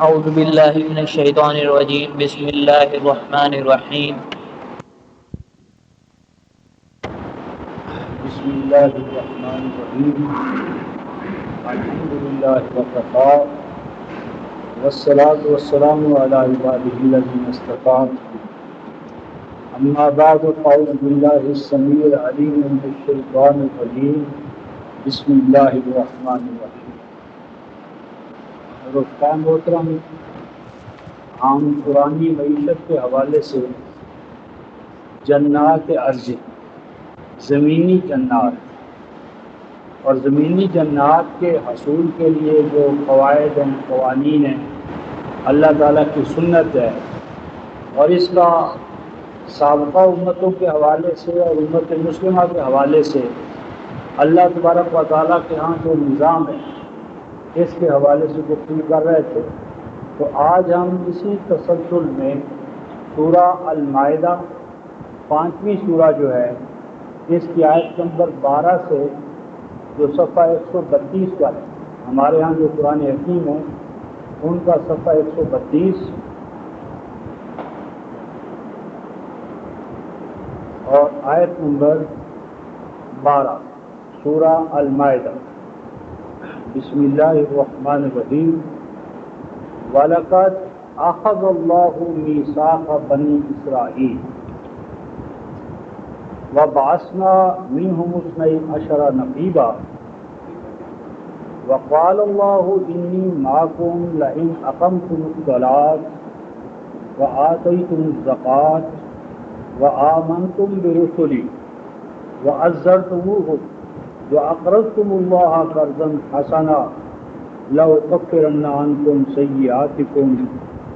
أعوذ بالله من الشيطان الرجيم بسم الله الرحمن الرحيم بسم اللہ الرحمن الرحیم الحمد للہ وکفى والصلاة والسلام علی عباده الذین اصطفى اما بعد فاعوذ باللہ السمیع العلیم من الشیطان الرجیم بسم اللہ الرحمن الرحیم۔ رفقان محترم، ہم قرآنی معیشت کے حوالے سے جنات ارض، زمینی جنات اور زمینی جنات کے حصول کے لیے جو قواعد ہیں، قوانین ہیں، اللہ تعالیٰ کی سنت ہے، اور اس کا سابقہ امتوں کے حوالے سے اور امت مسلمہ کے حوالے سے اللہ تبارک و تعالیٰ کے ہاں جو نظام ہے اس کے حوالے سے گفتگو کر رہے تھے۔ تو آج ہم اسی تسلسل میں سورہ المائدہ 5ویں سورہ جو ہے اس کی آیت نمبر 12 سے جو صفحہ 132 پر ہے، ہمارے ہاں جو قرآن حکیم ہے ان کا صفحہ 132 اور آیت نمبر 12 سورہ المائدہ۔ بسم اللہ الرحمن الرحیم۔ وَلَقَدْ أَخَذَ اللَّهُ مِيثَاقَ بَنِي إِسْرَائِيلَ وَبَعَثْنَا مِنْهُمُ اثْنَيْ عَشَرَ نَقِيبًا وَقَالَ اللَّهُ إِنِّي مَعَكُمْ لَئِنْ أَقَمْتُمُ الصَّلَاةَ وَآتَيْتُمُ الزَّكَاةَ وَآمَنْتُمْ بِرُسُلِي وَعَزَّرْتُمُوهُمْ وَأَقْرَضْتُمُ اللَّهَ قَرْضًا حَسَنًا لَأُكَفِّرَنَّ عَنْكُمْ سَيِّئَاتِكُمْ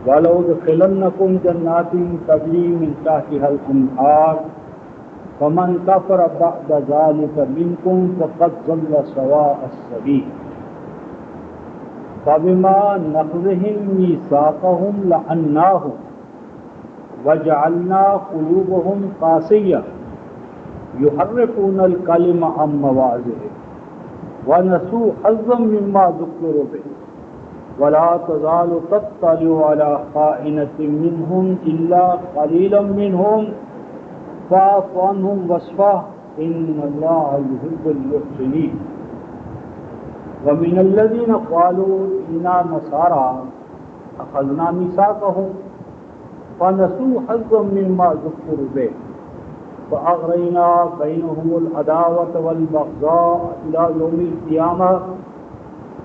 وَلَأُدْخِلَنَّكُمْ جَنَّاتٍ تَجْرِي مِنْ تَحْتِهَا الْأَنْهَارُ فَمَنْ كَفَرَ بَعْدَ ذَلِكَ مِنْكُمْ فَقَدْ ضَلَّ سَوَاءَ السَّبِيلِ فَبِمَا نَقْضِهِمْ مِيثَاقَهُمْ لَعَنَّاهُمْ وَجَعَلْنَا قُلُوبَهُمْ قَاسِيَةً يُحَرِّفُونَ الْكَلِمَ عَن مَّوَاضِعِهِ وَنَسُوا حَظًّا مِّمَّا ذُكِّرُوا بِهِ وَلَا تَزَالُ تَطَّلِعُ عَلَىٰ خَائِنَةٍ مِّنْهُمْ إِلَّا قَلِيلًا مِّنْهُمْ فَاعْفُ عَنْهُمْ وَاصْفَحْ إِنَّ اللَّهَ يُحِبُّ الْمُحْسِنِينَ۔ وَمِنَ الَّذِينَ قَالُوا إِنَّا نَصَارَىٰ أَخَذْنَا مِيثَاقَهُمْ فَنَسُوا حَظًّا مِّمَّا ذُكِّرُوا بِهِ فَأَغْرَيْنَا بَيْنَهُمُ الْعَدَاوَةَ وَالْبَغْضَاءَ إِلَىٰ يَوْمِ الْقِيَامَةِ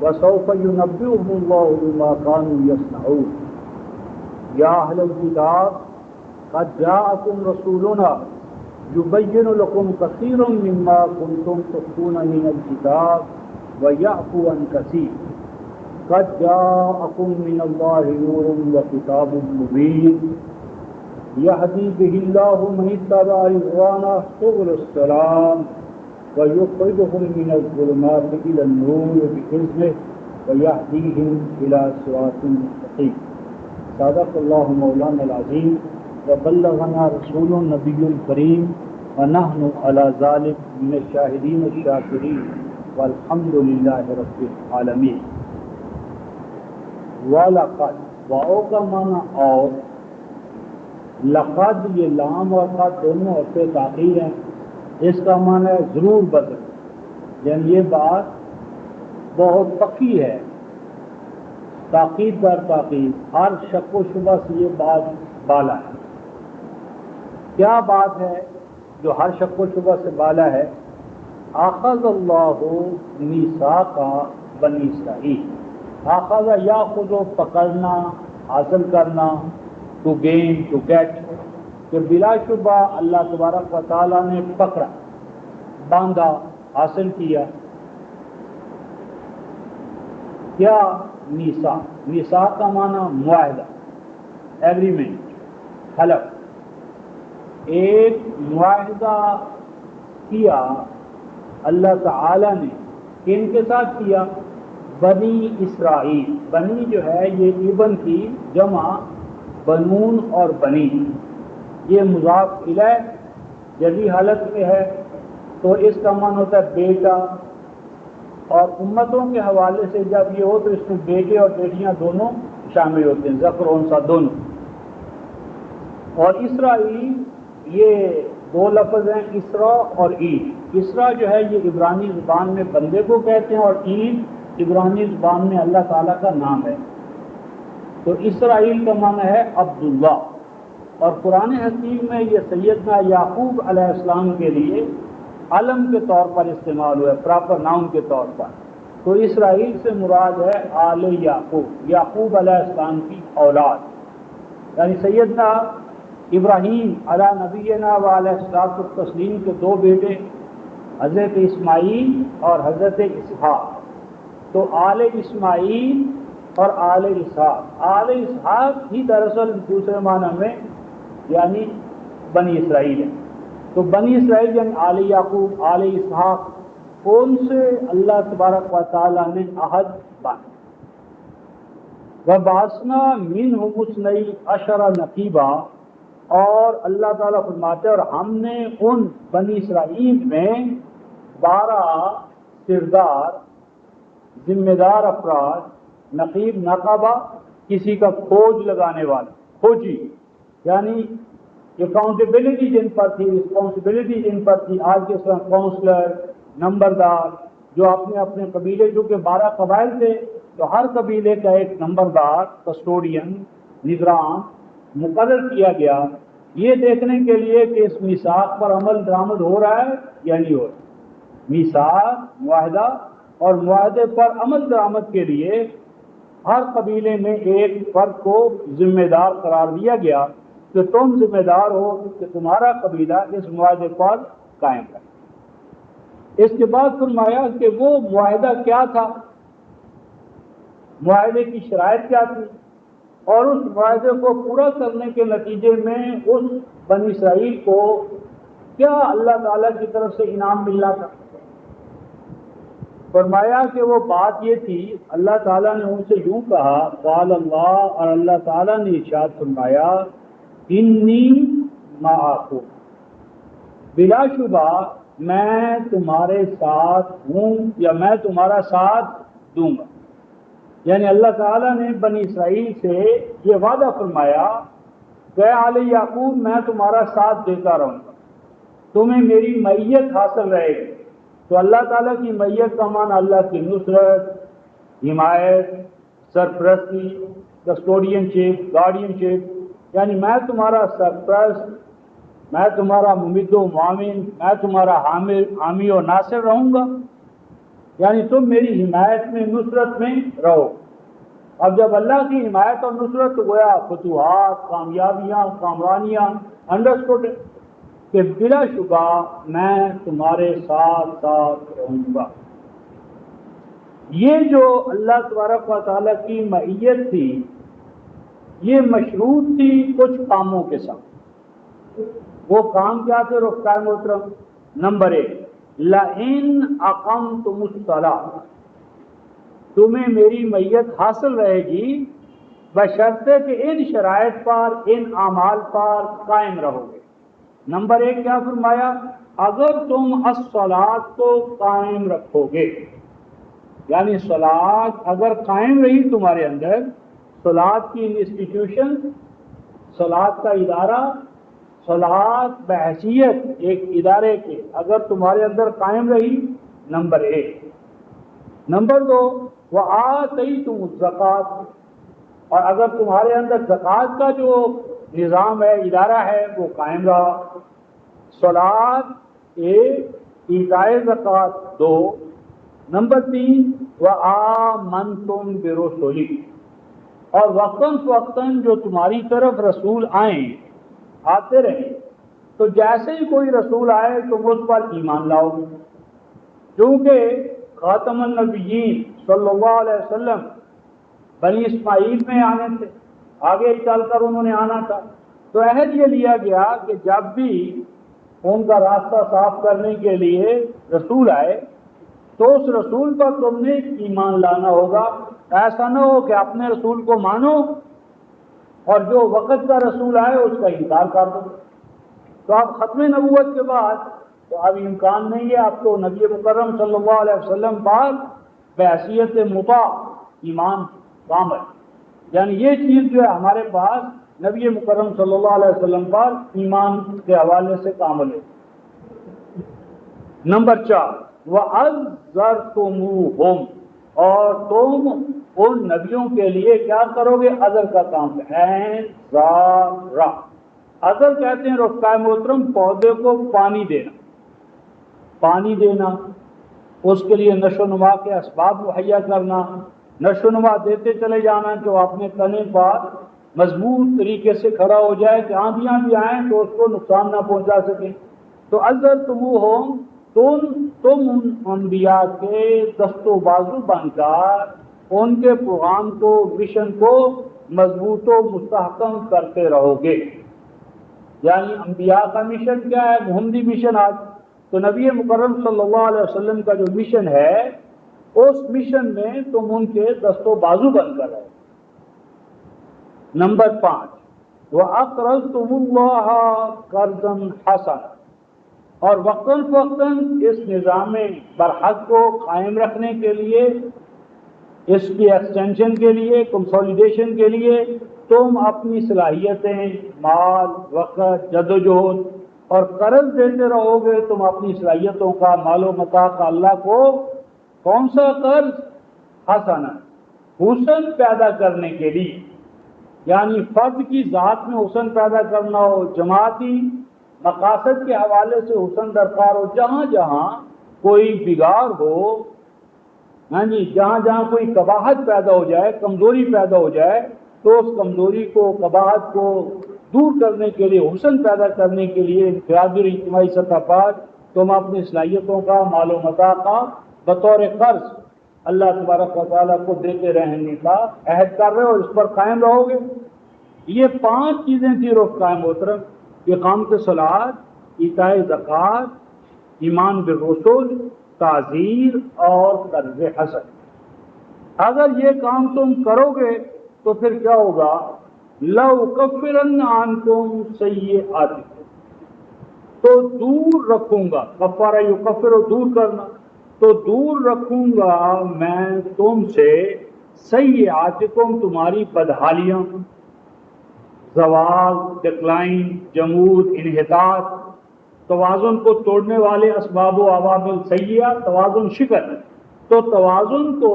وَسَوْفَ يُنَبِّئُهُمُ اللَّهُ بِمَا كَانُوا يَصْنَعُونَ۔ يَا أَهْلَ الْكِتَابِ قَدْ جَاءَكُمْ رَسُولُنَا يُبَيِّنُ لَكُمْ كَثِيرًا مِّمَّا كُنتُمْ تُخْفُونَ مِنَ الْكِتَابِ وَيَعْفُو عَن كَثِيرٍ قَدْ جَاءَكُم مِّنَ اللَّهِ نُورٌ وَكِتَابٌ مُّبِينٌ يهدي به الله من اتبع رضوانه سبل السلام ويخرجهم من الظلمات إلى النور بإذنه ويهديهم إلى صراط مستقيم۔ صدق الله مولانا العظيم وبلغنا رسول النبي الكريم ونحن على ذلك من الشاهدين الشاكرين والحمد لله رب العالمين۔ وَلَقَدْ واو کا معنی اور، لقد یہ لام اور قد دونوں حرف تاخیر ہیں، اس کا معنی ہے ضرور بدل، یعنی یہ بات بہت پکی ہے، تاکید در تاکید، ہر شک و شبہ سے یہ بات بالا ہے۔ کیا بات ہے جو ہر شک و شبہ سے بالا ہے؟ اخذ اللہ میثاق بنی اسرائیل۔ اخذ یاخذ پکڑنا، حاصل کرنا، ٹو گین، ٹو گیٹ، کہ بلا شبہ اللہ تبارک و تعالیٰ نے پکڑا، باندھا، حاصل کیا۔ کیا میثاق؟ میثاق کا معنی معاہدہ، ایگریمنٹ، حلف۔ ایک معاہدہ کیا اللہ تعالیٰ نے، کن کے ساتھ کیا؟ بنی اسرائیل۔ بنی جو ہے یہ ابن کی جمع بنون اور بنی، یہ مضاف الیہ جدی حالت میں ہے تو اس کا معنی ہوتا ہے بیٹا، اور امتوں کے حوالے سے جب یہ ہو تو اس میں بیٹے اور بیٹیاں دونوں شامل ہوتے ہیں، ذکر و انثیٰ دونوں. اور اسرائیل یہ دو لفظ ہیں، اسرا اور عید. اسرا جو ہے یہ عبرانی زبان میں بندے کو کہتے ہیں، اور عید عبرانی زبان میں اللہ تعالیٰ کا نام ہے. تو اسرائیل کا معنی ہے عبداللہ، اور قرآن حکیم میں یہ سیدنا یعقوب علیہ السلام کے لیے علم کے طور پر استعمال ہوا ہے، پراپر ناؤن کے طور پر. تو اسرائیل سے مراد ہے آل یعقوب، یعقوب علیہ السلام کی اولاد، یعنی سیدنا ابراہیم علیہ نبینا و علیہ الصلوۃ والتسلیم کے دو بیٹے حضرت اسماعیل اور حضرت اسحاق. تو آل اسماعیل اور آل اسحاق، آل اسحاق ہی دراصل دوسرے معنی میں یعنی بنی اسرائیل ہے. تو بنی اسرائیل یعنی آل یعقوب، آل اسحاق، ان سے اللہ تبارک و تعالیٰ نے عہد باندھا. وَبَعَثْنَا مِنْهُمُ اثْنَيْ عَشَرَ نَقِيبًا، اور اللہ تعالیٰ فرماتے ہیں اور ہم نے ان بنی اسرائیل میں 12 سردار، ذمہ دار افراد، نقیب نقبہ کسی کا کھوج لگانے والا، کھوجی یعنی اکاؤنٹیبلٹی جن پر تھی، رسپانسبلٹی جن پر تھی. آج کے طرح کونسلر، نمبردار، جو اپنے اپنے قبیلے، جو کہ 12 قبائل تھے تو ہر قبیلے کا ایک نمبردار، کسٹوڈین، نگران مقرر کیا گیا، یہ دیکھنے کے لیے کہ اس میثاق پر عمل درآمد ہو رہا ہے یا نہیں ہو رہا. میثاق معاہدہ، اور معاہدے پر عمل درآمد کے لیے ہر قبیلے میں ایک فرد کو ذمہ دار قرار دیا گیا کہ تم ذمہ دار ہو کہ تمہارا قبیلہ اس معاہدے پر قائم رہے. اس کے بعد فرمایا کہ وہ معاہدہ کیا تھا، معاہدے کی شرائط کیا تھی، اور اس معاہدے کو پورا کرنے کے نتیجے میں اس بنی اسرائیل کو کیا اللہ تعالیٰ کی طرف سے انعام ملنا تھا. فرمایا کہ وہ بات یہ تھی، اللہ تعالیٰ نے ان سے یوں کہا، قال اللہ، اور اللہ تعالیٰ نے ارشاد فرمایا، انی معکم، بلا شبہ میں تمہارے ساتھ ہوں یا میں تمہارا ساتھ دوں گا. یعنی اللہ تعالیٰ نے بنی اسرائیل سے یہ وعدہ فرمایا کہ آل یعقوب میں تمہارا ساتھ دیتا رہوں گا، تمہیں میری معیت حاصل رہے گی. تو اللہ تعالیٰ کی معیت کا معنی اللہ کی نصرت، حمایت، سرپرستی، کسٹوڈین شپ، گارڈین شپ، یعنی میں تمہارا سرپرست، میں تمہارا ممد و معاون، میں تمہارا حامی و ناصر رہوں گا، یعنی تم میری حمایت میں، نصرت میں رہو. اب جب اللہ کی حمایت اور نصرت تو گویا فتوحات، کامیابیاں، کامرانیاں انڈرسٹوڈ کہ بلا شبہ میں تمہارے ساتھ ساتھ رہوں گا. یہ جو اللہ تبارک و تعالیٰ کی معیت تھی یہ مشروط تھی کچھ کاموں کے ساتھ. وہ کام کیا تھے رخصار محترم؟ نمبر 1، لَإِنْ أَقَمْتُمُ الصَّلَاةَ، تمہیں میری معیت حاصل رہے گی بشرطے کہ ان شرائط پر، ان اعمال پر قائم رہو گے. نمبر 1 کیا فرمایا؟ اگر تم الصلاۃ کو قائم رکھو گے، یعنی صلاۃ اگر قائم رہی تمہارے اندر، صلاۃ کی انسٹیٹیوشن، صلاۃ کا ادارہ، صلاۃ بحیثیت ایک ادارے کے اگر تمہارے اندر قائم رہی، نمبر 1. نمبر 2، وَآتَيْتُمُ الزَّکَاۃَ، اور اگر تمہارے اندر زکوٰۃ کا جو نظام ہے، ادارہ ہے، وہ قائم رہا. صلاۃ 1، ایتائے زکوٰۃ 2. نمبر 3، وَآمَنْتُمْ بِرُسُلِی، اور وقتاً فوقتاً جو تمہاری طرف رسول آتے رہیں، تو جیسے ہی کوئی رسول آئے تم اس پر ایمان لاؤ. کیونکہ خاتم النبیین صلی اللہ علیہ وسلم بنی اسماعیل میں آنے تھے، آگے چل کر انہوں نے آنا تھا. تو عہد یہ لیا گیا کہ جب بھی ان کا راستہ صاف کرنے کے لیے رسول آئے تو اس رسول پر تم نے ایمان لانا ہوگا. ایسا نہ ہو کہ اپنے رسول کو مانو اور جو وقت کا رسول آئے اس کا انکار کر دو. تو اب ختم نبوت کے بعد تو اب امکان نہیں ہے، آپ کو نبی مکرم صلی اللہ علیہ وسلم پر بحیثیت مطاع ایمان کامل. یعنی یہ چیز جو ہے ہمارے پاس نبی مکرم صلی اللہ علیہ وسلم پر ایمان کے حوالے سے کامل ہے۔ نمبر 4، وَأَذَّرْتُمُوهُمْ، اور تم ان نبیوں کے لیے کیا کرو گے؟ عذر کا کام ہے، ذارہ۔ عذر کہتے ہیں رفقائے محترم پودے کو پانی دینا، پانی دینا، اس کے لیے نشو و نما کے اسباب مہیا کرنا، نشو و نما دیتے چلے جانا کہ وہ اپنے تنے پر مضبوط طریقے سے کھڑا ہو جائے کہ آندھیاں بھی آئیں تو اس کو نقصان نہ پہنچا سکیں۔ تو اذرتموہم، تم انبیاء کے دست و بازو بن کر ان کے پیغام کو، مشن کو مضبوط و مستحکم کرتے رہو گے۔ یعنی انبیاء کا مشن کیا ہے؟ محمدی مشن آج تو نبی مکرم صلی اللہ علیہ وسلم کا جو مشن ہے اس مشن میں تم ان کے دست و بازو بن کر رہو۔ نمبر 5، وَأَقْرَضْتُمُ اللَّهَ قَرْضًا حَسَنًا، اور وقتاً فوقتاً اس نظام برحق کو قائم رکھنے کے لیے، اس کی ایکسٹینشن کے لیے، کنسولیڈیشن کے لیے تم اپنی صلاحیتیں، مال، وقت، جدوجہد اور قرض دیتے رہو گے۔ تم اپنی صلاحیتوں کا، مال و متاع کا اللہ کو کون سا قرض؟ حسنا، حسن پیدا کرنے کے لیے، یعنی فرد کی ذات میں حسن پیدا کرنا ہو، جماعتی مقاصد کے حوالے سے حسن درکار ہو، جہاں جہاں کوئی بگاڑ ہو، ہاں جی، جہاں جہاں کوئی قباحت پیدا ہو جائے، کمزوری پیدا ہو جائے، تو اس کمزوری کو، قباحت کو دور کرنے کے لیے، حسن پیدا کرنے کے لیے انفرادی اور اجتماعی سطح پر تم اپنی صلاحیتوں کا، مال و متاع کا بطور قرض اللہ تبارک و تعالیٰ کو دیتے رہنے کا عہد کر رہے ہو، اور اس پر قائم رہو گے۔ یہ 5 چیزیں تھیں رفقائے محترم، اقامت صلاۃ، ایتاء زکوٰۃ، ایمان بالرسل، تعزیر اور قرض حسن۔ اگر یہ کام تم کرو گے تو پھر کیا ہوگا؟ لَأُكَفِّرَنَّ عَنْكُمْ سَيِّئَاتِكُمْ، تو دور رکھوں گا، کفارہ یکفر، دور کرنا، تو دور رکھوں گا میں تم سے سیئاتکم، تمہاری بدحالیاں، زوال، ڈکلائن، جمود، انحطاط، توازن کو توڑنے والے اسباب و عوامل سیئہ، توازن شکن، تو توازن کو،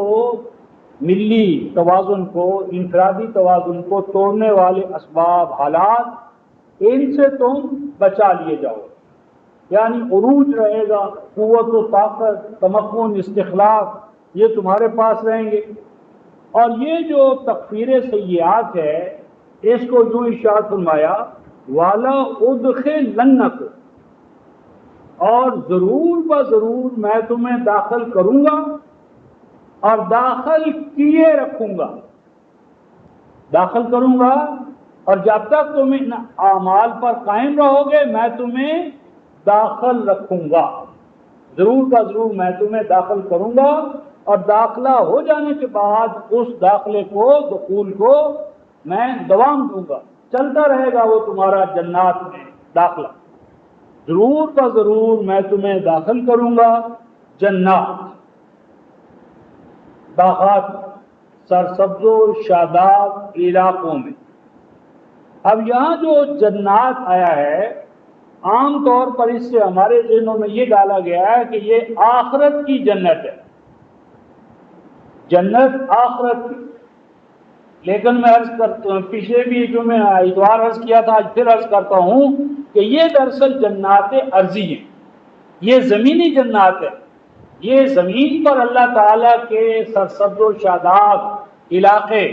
ملی توازن کو، انفرادی توازن کو توڑنے والے اسباب، حالات، ان سے تم بچا لیے جاؤ، یعنی عروج رہے گا، قوت و طاقت، تمکن، استخلاف، یہ تمہارے پاس رہیں گے۔ اور یہ جو تکفیر سیئات ہے، اس کو جو ارشاد فرمایا، والا ادخلنکم، اور ضرور بضرور میں تمہیں داخل کروں گا اور داخل کیے رکھوں گا، داخل کروں گا، اور جب تک تم ان اعمال پر قائم رہو گے میں تمہیں داخل رکھوں گا، ضرور بضرور میں تمہیں داخل کروں گا، اور داخلہ ہو جانے کے بعد اس داخلے کو، دخول کو میں دوام دوں گا، چلتا رہے گا وہ تمہارا جنات میں داخلہ، ضرور بضرور میں تمہیں داخل کروں گا جنات، باغات، سرسبز و شاداب علاقوں میں۔ اب یہاں جو جنات آیا ہے، عام طور پر اس سے ہمارے ذہنوں میں یہ ڈالا گیا ہے کہ یہ آخرت کی جنت ہے، جنت آخرت کی، لیکن میں عرض کرتا ہوں، پچھلے بھی جو میں اتوار عرض کیا تھا، آج پھر عرض کرتا ہوں کہ یہ دراصل جنات ارضی ہیں، یہ زمینی جنات ہے، یہ زمین پر اللہ تعالیٰ کے سرسبز و شاداب علاقے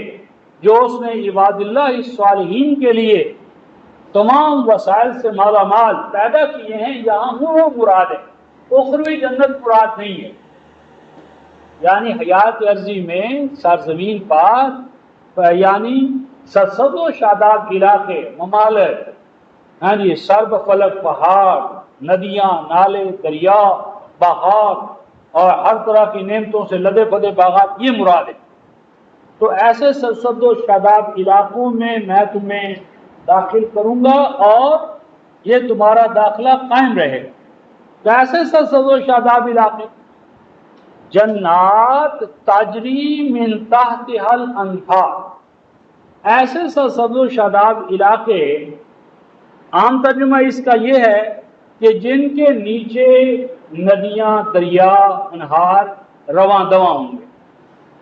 جو اس نے عباد اللہ الصالحین کے لیے تمام وسائل سے مالا مال پیدا کیے ہیں، یہاں وہ مراد ہے، اخروی جنت مراد نہیں ہے۔ یعنی حیات ارضی میں سرزمین پر یعنی سرسبز و شاداب علاقے، ممالک، ہاں جی، سرب فلک پہاڑ، ندیاں، نالے، دریا، باغات اور ہر طرح کی نعمتوں سے لدے پدے باغات، یہ مراد ہے۔ تو ایسے سرسبز و شاداب علاقوں میں میں تمہیں داخل کروں گا اور یہ تمہارا داخلہ قائم رہے گا۔ کیسے سرسبز و شاداب علاقے؟ جنات تجری من تحتها الانہار، ایسے سرسبز و شاداب علاقے، عام ترجمہ اس کا یہ ہے کہ جن کے نیچے ندیاں، دریا، انہار رواں دواں ہوں گے۔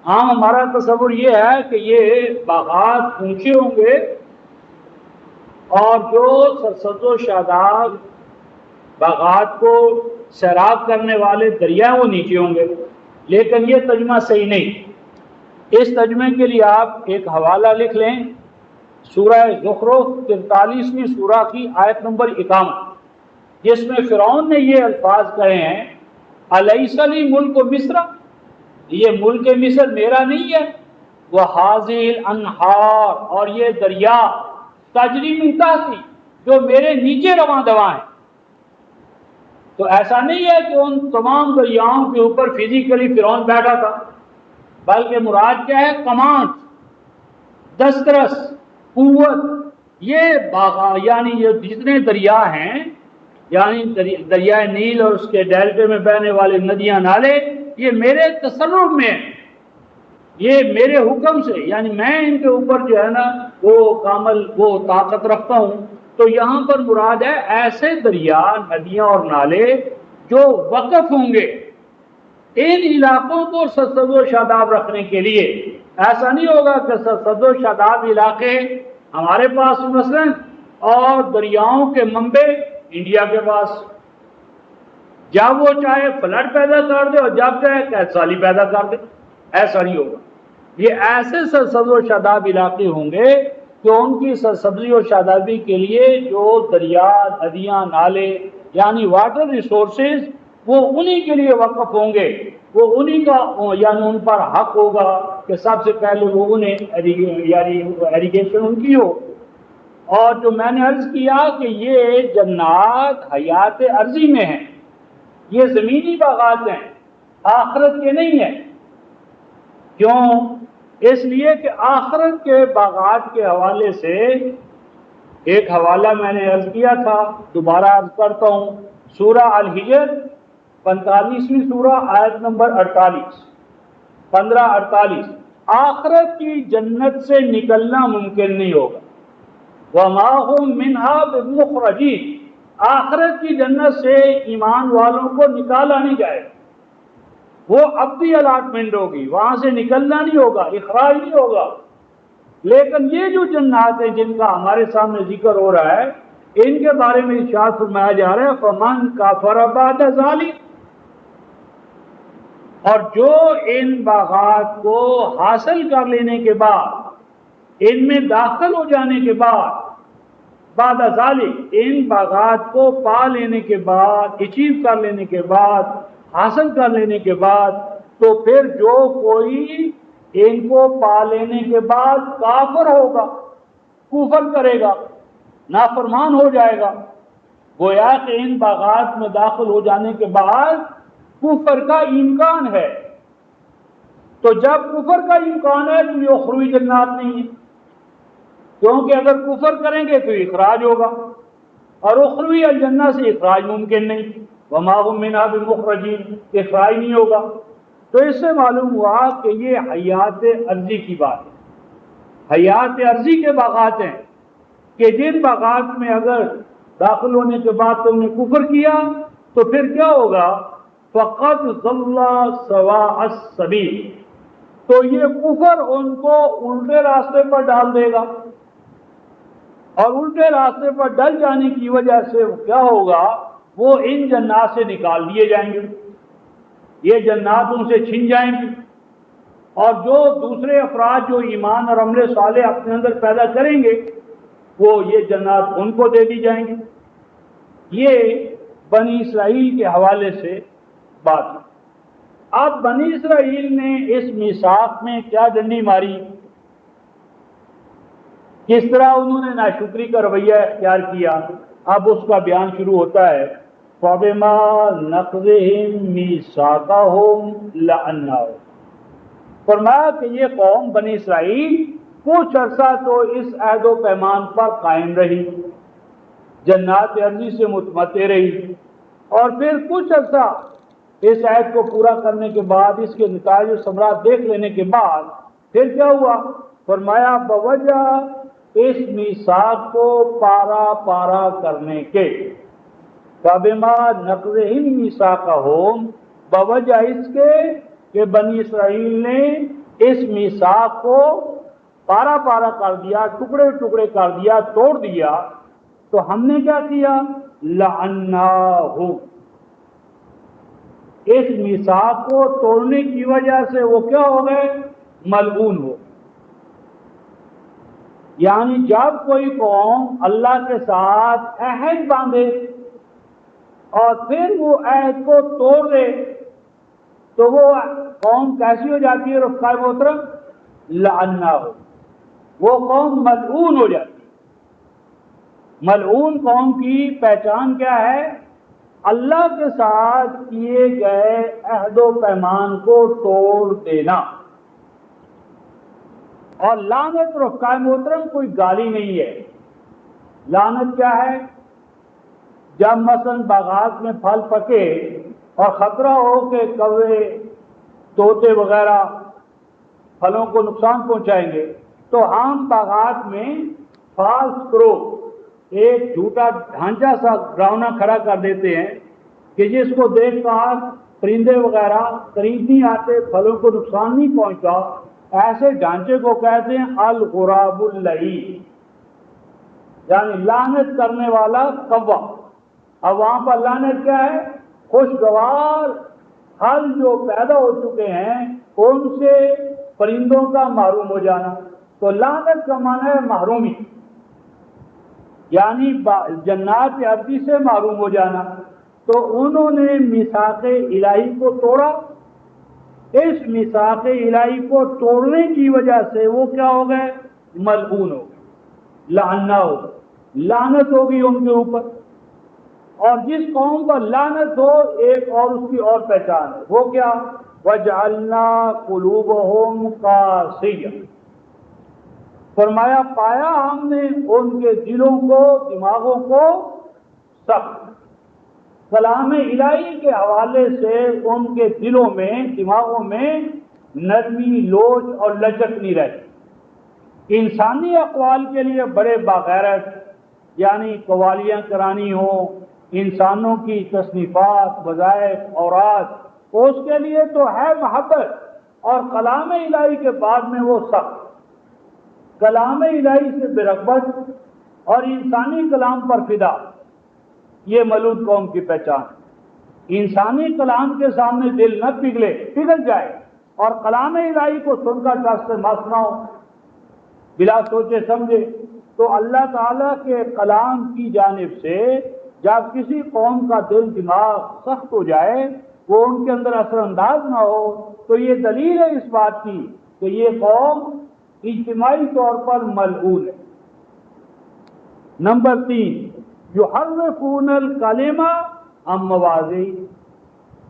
عام ہمارا تصور یہ ہے کہ یہ باغات اونچے ہوں گے اور جو سرسبز و شاداب باغات کو سیراب کرنے والے دریا وہ نیچے ہوں گے، لیکن یہ ترجمہ صحیح نہیں۔ اس ترجمے کے لیے آپ ایک حوالہ لکھ لیں، سورہ زخرف 43ویں سورہ کی آیت نمبر 51، جس میں فرعون نے یہ الفاظ کہے ہیں، الیس لی ملک مصر، یہ ملک مصر میرا نہیں ہے، وہذہ الانہار، اور یہ دریا تجری من تحتی، جو میرے نیچے رواں دواں ہیں۔ تو ایسا نہیں ہے کہ ان تمام دریاؤں کے اوپر فزیکلی فرعون بیٹھا تھا، بلکہ مراد کیا ہے؟ کمانڈ، دسترس، قوت۔ یہ یعنی یہ جتنے دریا ہیں، یعنی دریائے نیل اور اس کے ڈیلٹے میں بہنے والے ندیاں، نالے، یہ میرے تصرف میں ہیں، یہ میرے حکم سے، یعنی میں ان کے اوپر جو ہے نا وہ کامل وہ طاقت رکھتا ہوں۔ تو یہاں پر مراد ہے ایسے دریا، ندیاں اور نالے جو وقف ہوں گے ان علاقوں کو سرسبز و شاداب رکھنے کے لیے۔ ایسا نہیں ہوگا کہ سرسبز و شاداب علاقے ہمارے پاس مثلا اور دریاؤں کے منبع انڈیا کے پاس، جب وہ چاہے فلڈ پیدا کر دے اور جب چاہے قحط سالی پیدا کر دے، ایسا نہیں ہوگا۔ یہ ایسے سرسبز و شاداب علاقے ہوں گے کہ ان کی سرسبزی اور شادابی کے لیے جو دریا، ندیاں، نالے یعنی واٹر ریسورسز، وہ انہی کے لیے وقف ہوں گے، وہ انہی کا یعنی ان پر حق ہوگا کہ سب سے پہلے وہ انہیں یعنی ایریگیشن ان کی ہو۔ اور جو میں نے عرض کیا کہ یہ جنات حیات عرضی میں ہیں، یہ زمینی باغات ہیں، آخرت کے نہیں ہیں۔ کیوں؟ اس لیے کہ آخرت کے باغات کے حوالے سے ایک حوالہ میں نے عرض کیا تھا، دوبارہ عرض کرتا ہوں، سورہ الحجر 45ویں سورہ آیت نمبر 48، 15-48، آخرت کی جنت سے نکلنا ممکن نہیں ہوگا، وَمَا هُمْ مِنْهَا بِمُخْرَجِينَ، آخرت کی جنت سے ایمان والوں کو نکالا نہیں جائے گا، وہ اپنی الاٹمنٹ ہوگی، وہاں سے نکلنا نہیں ہوگا، اخراج نہیں ہوگا۔ لیکن یہ جو جنات ہیں جن کا ہمارے سامنے ذکر ہو رہا ہے، ان کے بارے میں ارشاد فرمایا جا رہا ہے فَمَنْ كَفَرَ بَعْدَ ذَلِكَ، اور جو ان باغات کو حاصل کر لینے کے بعد، ان میں داخل ہو جانے کے بعد، بعد ذالک، ان باغات کو پا لینے کے بعد، اچیو کر لینے کے بعد، حاصل کر لینے کے بعد، تو پھر جو کوئی ان کو پا لینے کے بعد کافر ہوگا، کفر کرے گا، نافرمان ہو جائے گا، گویا کہ ان باغات میں داخل ہو جانے کے بعد کفر کا امکان ہے۔ تو جب کفر کا امکان ہے تو یہ اخروی جنات نہیں ہے، کیونکہ اگر کفر کریں گے تو اخراج ہوگا، اور اخروی الجنہ سے اخراج ممکن نہیں، وَمَا هُمْ مِنْهَا بِمُخْرَجِينَ، اخراج نہیں ہوگا۔ تو اس سے معلوم ہوا کہ یہ حیات عرضی کی بات ہے، حیات عرضی کے باغات ہیں کہ جن باغات میں اگر داخل ہونے کے بعد تم نے کفر کیا تو پھر کیا ہوگا؟ فَقَدْ ضَلَّ سَوَاءَ السَّبِيلِ، تو یہ کفر ان کو الٹے راستے پر ڈال دے گا، اور الٹے راستے پر ڈل جانے کی وجہ سے کیا ہوگا؟ وہ ان جنات سے نکال دیے جائیں گے، یہ جنات ان سے چھن جائیں گی، اور جو دوسرے افراد جو ایمان اور عمل صالح اپنے اندر پیدا کریں گے وہ یہ جنات ان کو دے دی جائیں گی۔ یہ بنی اسرائیل کے حوالے سے بات ہے۔ اب بنی اسرائیل نے اس میثاق میں کیا ڈنڈی ماری، کس طرح انہوں نے ناشکری کا رویہ اختیار کیا، اب اس کا بیان شروع ہوتا ہے۔ فَبِمَا نَقْضِهِمْ مِيثَاقَهُمْ لَعَنَّاهُمْ، فرمایا کہ یہ قوم بنی اسرائیل کچھ عرصہ تو اس عہد و پیمان پر قائم رہی، جنات عرضی سے متمتع رہی، اور پھر کچھ عرصہ اس عہد کو پورا کرنے کے بعد، اس کے نتائج و ثمرات دیکھ لینے کے بعد پھر کیا ہوا؟ فرمایا بوجہ اس میثاق کو پارا پارا کرنے کے، فبما نقضہم میثاقہم، بوجہ اس کے کہ بنی اسرائیل نے اس میثاق کو پارا پارا کر دیا، ٹکڑے ٹکڑے کر دیا، توڑ دیا، تو ہم نے کیا کیا؟ لعناہم، اس میثاق کو توڑنے کی وجہ سے وہ کیا ہو گئے؟ ملعون ہو۔ یعنی جب کوئی قوم اللہ کے ساتھ عہد باندھے اور پھر وہ عہد کو توڑ دے تو وہ قوم کیسی ہو جاتی ہے رفقائے محترم؟ لعناہم، وہ قوم ملعون ہو جاتی ہے۔ ملعون قوم کی پہچان کیا ہے؟ اللہ کے ساتھ کیے گئے عہد و پیمان کو توڑ دینا۔ اور لعنت رفقائے محترم کوئی گالی نہیں ہے۔ لعنت کیا ہے؟ جب مثلا باغات میں پھل پکے اور خطرہ ہو کہ کوے طوطے وغیرہ پھلوں کو نقصان پہنچائیں گے تو ہم باغات میں فالس کرو، ایک جھوٹا ڈھانچہ سا ڈراؤنا کھڑا کر دیتے ہیں کہ جس کو دیکھ کر پرندے وغیرہ قریب نہیں آتے، پھلوں کو نقصان نہیں پہنچتا۔ ایسے ڈھانچے کو کہتے ہیں الغراب اللعین، یعنی لعنت کرنے والا کوا۔ اب وہاں پر لعنت کیا ہے؟ خوشگوار پھل جو پیدا ہو چکے ہیں ان سے پرندوں کا محروم ہو جانا۔ تو لعنت کا معنی ہے محرومی، یعنی جنات عدن سے محروم ہو جانا۔ تو انہوں نے میثاق الہی کو توڑا، اس میثاق الہی کو توڑنے کی وجہ سے وہ کیا ہو گئے؟ ملعون ہو گئے، لعناہو، لعنت ہوگی ان کے اوپر۔ اور جس قوم پر لعنت ہو ایک اور اس کی اور پہچان ہے، وہ کیا؟ وَجْعَلْنَا قُلُوبَهُمْ قَاسِيَةً، فرمایا پایا ہم نے ان کے دلوں کو، دماغوں کو سخت۔ کلام الہی کے حوالے سے ان کے دلوں میں، دماغوں میں نرمی، لوچ اور لچک نہیں رہتی۔ انسانی اقوال کے لیے بڑے باغیرت، یعنی قوالیاں کرانی ہوں، انسانوں کی تصنیفات، وظائف، اوراد، اس کے لیے تو ہے محبت، اور کلام الہی کے بعد میں وہ سخت۔ کلام الہی سے برغبت اور انسانی کلام پر فدا، یہ ملعون قوم کی پہچان۔ انسانی کلام کے سامنے دل نہ پگھل جائے اور کلام الہی کو سن کر ٹس سے مس نہ ہو، بلا سوچے سمجھے۔ تو اللہ تعالیٰ کے کلام کی جانب سے جب کسی قوم کا دل دماغ سخت ہو جائے، وہ ان کے اندر اثر انداز نہ ہو، تو یہ دلیل ہے اس بات کی کہ یہ قوم اجتماعی طور پر ملعون ہے۔ نمبر 3، یحرفون الکلمہ عن مواضعہ،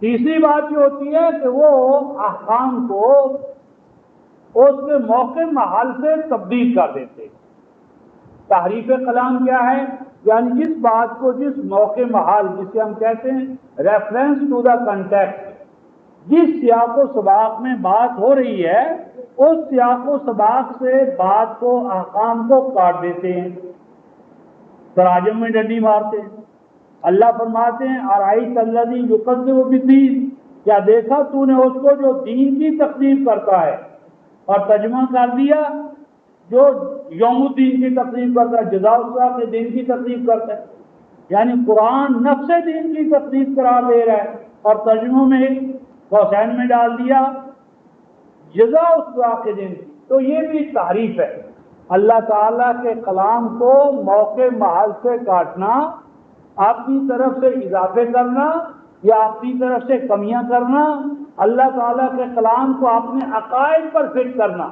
تیسری بات یہ ہوتی ہے کہ وہ احکام کو اس کے موقع محل سے تبدیل کر دیتے۔ تحریف کلام کیا ہے؟ یعنی جس بات کو جس موقع محل، جسے ہم کہتے ہیں ریفرنس ٹو دا کنٹیکسٹ، جس سیاق و سباق میں بات ہو رہی ہے اس سیاق و سباق سے بات کو، احکام کو کاٹ دیتے ہیں، تراجم میں ڈنڈی مارتے ہیں۔ اللہ فرماتے ہیں ارأیت الذی یکذب بالدین، کیا دیکھا تو نے اس کو جو دین کی تکذیب کرتا ہے، اور ترجمہ کر دیا جو یوم الدین کی تکذیب کرتا ہے، جزاء الساعۃ کے دن کی تکذیب کرتا ہے۔ یعنی قرآن نفس دین کی تکذیب قرار دے رہا ہے، اور ترجموں میں قوسین میں ڈال دیا جزاء الساعۃ کے دن کی۔ تو یہ بھی تعریف ہے، اللہ تعالیٰ کے کلام کو موقع محل سے کاٹنا، اپنی طرف سے اضافے کرنا یا اپنی طرف سے کمیاں کرنا، اللہ تعالیٰ کے کلام کو اپنے عقائد پر فٹ کرنا،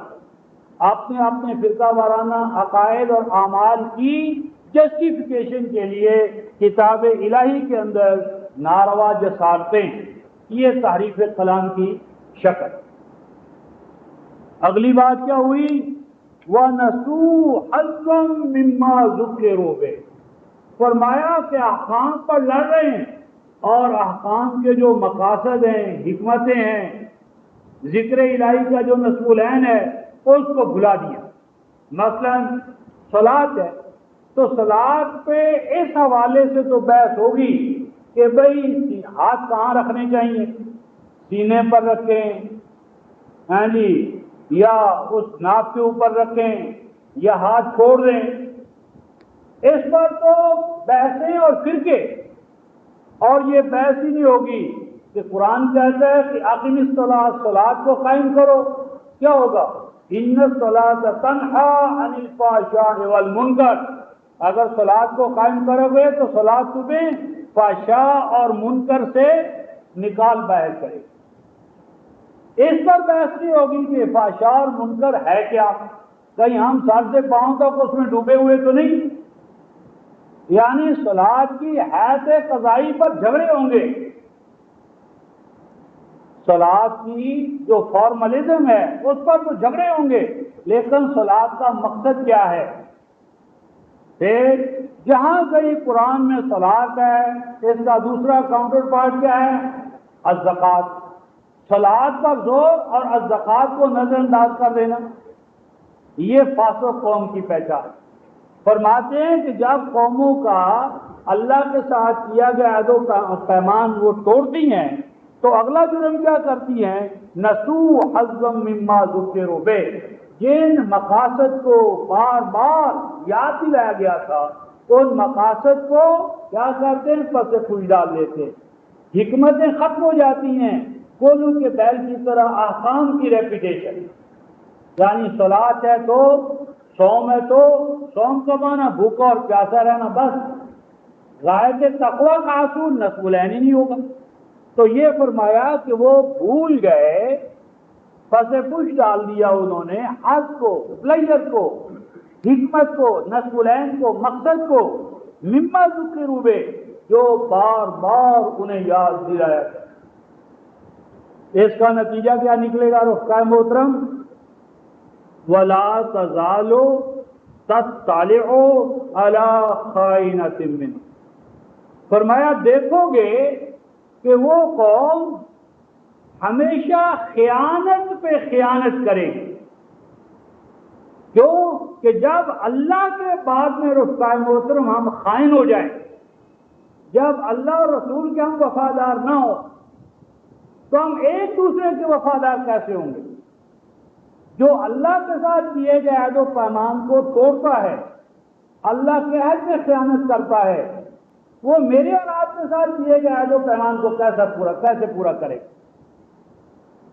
اپنے فرقہ وارانہ عقائد اور اعمال کی جسٹیفیکیشن کے لیے کتاب الہی کے اندر ناروا جسارتیں، یہ تحریف کلام کی شکل۔ اگلی بات کیا ہوئی؟ وَنَسُوا حَظًّا مِّمَّا ذُكِّرُوا بِهِ، فرمایا کہ احکام پر لڑ رہے ہیں اور احکام کے جو مقاصد ہیں، حکمتیں ہیں، ذکر الہی کا جو نصب العین ہے اس کو بھلا دیا۔ مثلا صلاۃ ہے تو صلاۃ پہ اس حوالے سے تو بحث ہوگی کہ بھئی ہاتھ کہاں رکھنے چاہیے، سینے پر رکھیں، ہاں جی، یا اس ناف کے اوپر رکھیں یا ہاتھ چھوڑ دیں، اس پر تو بحثیں اور فرقے، اور یہ بحث ہی نہیں ہوگی کہ قرآن کہتا ہے کہ اقیم الصلاۃ، صلاۃ کو قائم کرو، کیا ہوگا؟ ان الصلاۃ تنہی عن الفحشاء والمنکر، اگر صلاۃ کو قائم کرو گے تو صلاۃ تمہیں فحشاء اور منکر سے نکال باہر کرے، اس پر بحث نہیں ہوگی کہ فحشاء اور منکر ہے کیا، کہیں ہم سر سے پاؤں تک اس میں ڈوبے ہوئے تو نہیں، یعنی صلاۃ کی حیث قضائی پر جھگڑے ہوں گے، صلاۃ کی جو فارملزم ہے اس پر تو جھگڑے ہوں گے، لیکن صلاۃ کا مقصد کیا ہے؟ پھر جہاں کہیں قرآن میں صلاۃ ہے، اس کا دوسرا کاؤنٹر پارٹ کیا ہے؟ الزکوٰۃ، صلاۃ پر زور اور الزکوٰۃ کو نظر انداز کر دینا، یہ فاسق قوم کی پہچان۔ فرماتے ہیں کہ جب قوموں کا اللہ کے ساتھ کیا گیا عہد و پیمان وہ توڑتی ہیں تو اگلا جرم کیا کرتی ہیں؟ نسوا حظا مما ذکروا بہ، جن مقاصد کو بار بار یاد دلایا گیا تھا ان مقاصد کو کیا کرتے ہیں؟ پس پوچھ ڈال دیتے، حکمتیں ختم ہو جاتی ہیں، کولوں کے بیل کی طرح احکام کی ریپیٹیشن، یعنی صلاۃ ہے تو صوم ہے تو صوم کا معنی بھوکا اور پیاسا رہنا، بس غایت تقویٰ کا حصول نسبلین ہی نہیں ہوگا۔ تو یہ فرمایا کہ وہ بھول گئے، پس پوچھ ڈال دیا انہوں نے حق کو، پلیئر کو، حکمت کو، نسبلین کو، مقصد کو، مما ذکروا بہ، جو بار بار انہیں یاد دلایا گیا۔ اس کا نتیجہ کیا نکلے گا رفقائے محترم؟ وَلَا تَزَالُ تَطَّلِعُ عَلَىٰ خَائِنَةٍ مِّنْهُ، فرمایا دیکھو گے کہ وہ قوم ہمیشہ خیانت پہ خیانت کرے گی، کیوں کہ جب اللہ کے بعد میں رفقائے محترم ہم خائن ہو جائیں، جب اللہ اور رسول کے ہم وفادار نہ ہوں تو ہم ایک دوسرے کے وفادار کیسے ہوں گے؟ جو اللہ کے ساتھ کیے گئے عہد و پیمان کو توڑتا ہے، اللہ کے عہد میں خیانت کرتا ہے، وہ میرے اور آپ کے ساتھ کیے گئے عہد و پیمان کو کیسے پورا کرے؟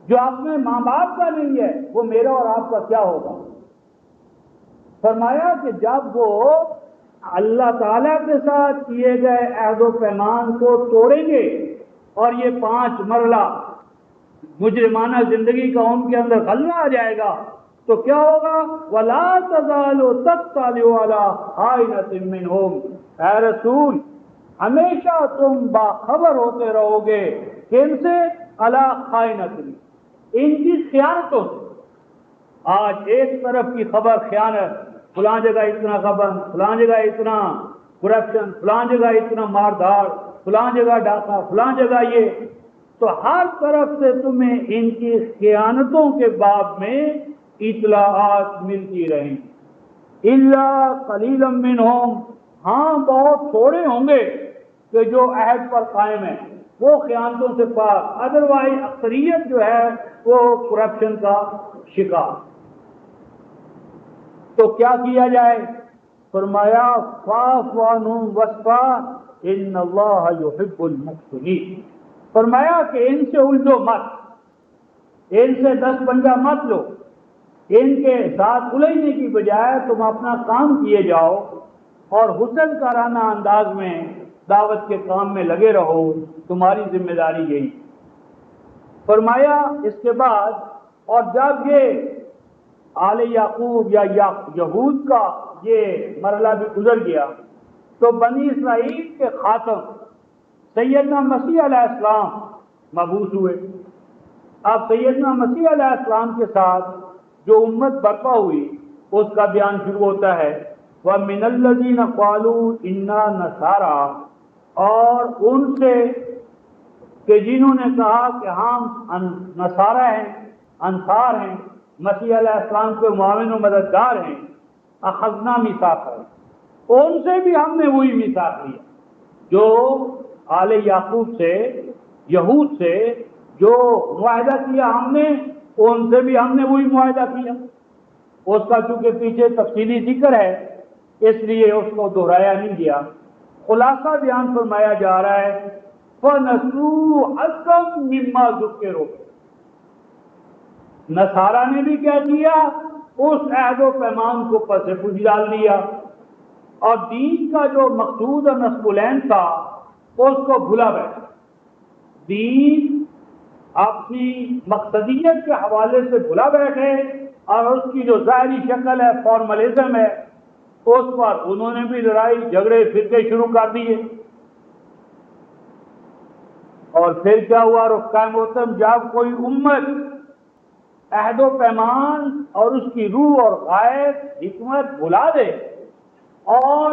جو اپنے ماں باپ کا نہیں ہے وہ میرا اور آپ کا کیا ہوگا؟ فرمایا کہ جب وہ اللہ تعالیٰ کے ساتھ کیے گئے عہد و پیمان کو توڑیں گے اور یہ 5 مرحلہ مجرمانہ زندگی کا ان کے اندر غلبہ آ جائے گا تو کیا ہوگا؟ وَلَا تَزَالُ تَطَّلِعُ عَلَىٰ خَائِنَةٍ مِّنْهُمْ، اے رسول ہمیشہ تم باخبر ہوتے رہو گے، کن سے؟ عَلَىٰ خَائِنَةٍ، ان کی خیانتوں سے۔ آج ایک طرف کی خبر خیانت، فلاں جگہ اتنا خبر، فلاں جگہ اتنا کرپشن، فلاں جگہ اتنا ماردھاڑ، فلاں جگہ ڈاکہ، فلاں جگہ یہ، تو ہر طرف سے تمہیں ان کی خیانتوں کے باب میں اطلاعات ملتی رہیں۔ الا قلیلا منہم، ہاں بہت تھوڑے ہوں گے کہ جو عہد پر قائم ہیں، وہ خیانتوں سے پاک، ادروائز اکثریت جو ہے وہ کرپشن کا شکار۔ تو کیا کیا جائے؟ فرمایا فاعف عنہم واصفح ان اللہ یحب المحسنین، فرمایا کہ ان سے الجھو مت، ان سے 10 پنجہ مت لو، ان کے ساتھ الجھنے کی بجائے تم اپنا کام کیے جاؤ اور حسن کارانہ انداز میں دعوت کے کام میں لگے رہو، تمہاری ذمہ داری یہی۔ فرمایا اس کے بعد، اور جب یہ آل یعقوب یا یہود کا یہ مرحلہ بھی گزر گیا تو بنی اسرائیل کے خاتم سیدنا مسیح علیہ السلام مبعوث ہوئے۔ اب سیدنا مسیح علیہ السلام کے ساتھ جو امت برپا ہوئی اس کا بیان شروع ہوتا ہے، وَمِنَ الَّذِينَ قَالُوا إِنَّا نَصَارَىٰ، اور ان سے کہ جنہوں نے کہا کہ ہم نصارہ ہیں، انصار ہیں، مسیح علیہ السلام کے معاون و مددگار ہیں، اخذنا میثاقا، ان سے بھی ہم نے وہی میثاق لیا جو آل یعقوب سے، یہود سے جو معاہدہ کیا ہم نے، ان سے بھی ہم نے وہی معاہدہ کیا۔ اس کا چونکہ پیچھے تفصیلی ذکر ہے اس لیے اس کو دہرایا نہیں گیا۔ خلاصہ بیان فرمایا جا رہا ہے فَنَسُوا حَظًّا مِّمَّا ذُكِّرُوا، نصارہ نے بھی کیا کیا، اس عہد و پیمان کو پس پوچھ ڈال دیا، اور دین کا جو مقصود اور نصب العین تھا اس کو بھلا بیٹھا۔ دین اپنی مقصدیت کے حوالے سے بھلا بیٹھے، اور اس کی جو ظاہری شکل ہے فارملزم ہے، اس پر انہوں نے بھی لڑائی جھگڑے فرقے شروع کر دیے۔ اور پھر کیا ہوا رکن محترم، جب کوئی امت عہد و پیمان اور اس کی روح اور غائب حکمت بھلا دے اور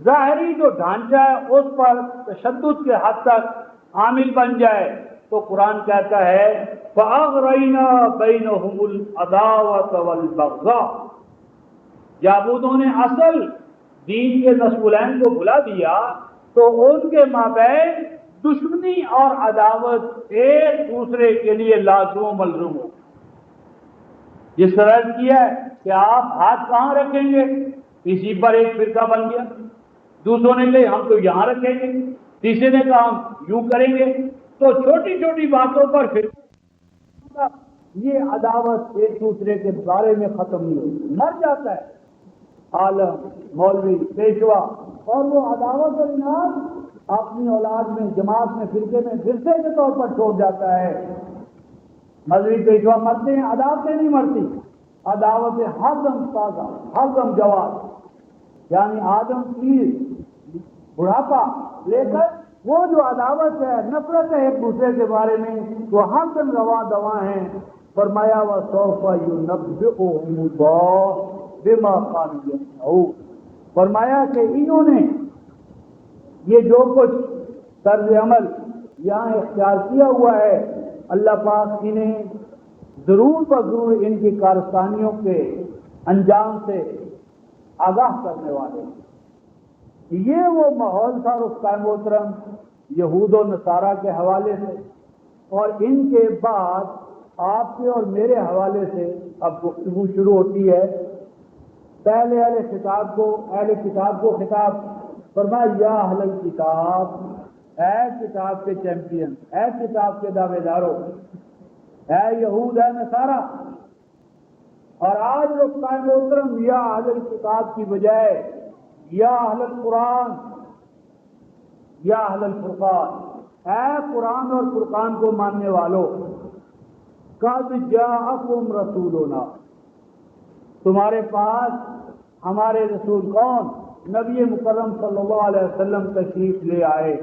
ظاہری جو ڈھانچہ ہے اس پر تشدد کے حد تک عامل بن جائے، تو قرآن کہتا ہے فَأَغْرَيْنَا بَيْنَهُمُ الْعَدَاوَةَ وَالْبَغْضَاءَ، جب انہوں نے اصل دین کے نصب العین کو بھلا دیا تو ان کے مابین دشمنی اور عداوت ایک دوسرے کے لیے لازم و ملزوم ہو۔ جس طرح کیا ہے کہ آپ ہاتھ کہاں رکھیں گے، اسی پر ایک فرقہ بن گیا، دوسروں نے کہا ہم تو یہاں رکھیں گے، تیسرے نے کہا ہم یوں کریں گے، تو چھوٹی چھوٹی باتوں پر فرقہ، یہ عداوت ایک دوسرے کے بارے میں ختم نہیں ہوتی، مر جاتا ہے عالم، مولوی، پیشوا، اور وہ عداوت اور اناد اپنی اولاد میں، جماعت میں، فرقے میں ورثے کے طور پر چھوڑ جاتا ہے۔ مذہبی پیشوا مرتے ہیں، عداوتیں نہیں مرتی، عداوتیں ہر دم تازہ، ہر دم جواد، یعنی آدم کی بڑھاپا لے کر وہ جو عداوت ہے، نفرت ہے ایک دوسرے کے بارے میں، وہ ہر دم رواں دواں ہیں۔ فرمایا وَسَوْفَ يُنَبِّئُهُمُ اللَّهُ بِمَا كَانُوا يَصْنَعُونَ، فرمایا کہ انہوں نے یہ جو کچھ طرز عمل یہاں اختیار کیا ہوا ہے، اللہ پاک انہیں ضرور بضرور ان کی کارستانیوں کے انجام سے آگاہ کرنے والے ہیں۔ یہ وہ ماحول تھا رفقا محترم یہود و نصارہ کے حوالے سے، اور ان کے بعد آپ کے اور میرے حوالے سے اب گفتگو شروع ہوتی ہے۔ پہلے اہل کتاب کو خطاب فرمایا یا اہل الکتاب، اے کتاب کے چیمپئن، اے کتاب کے دعوے داروں، اے یہود، اے نصارہ۔ اور آج رفقا محترم یا اہل الکتاب کی بجائے یا اہل القرآن، یا اہل الفرقان، اے قرآن اور فرقان کو ماننے والوں، قد جاءکم رسولنا، تمہارے پاس ہمارے رسول کون؟ نبی مکرم صلی اللہ علیہ وسلم تشریف لے آئے،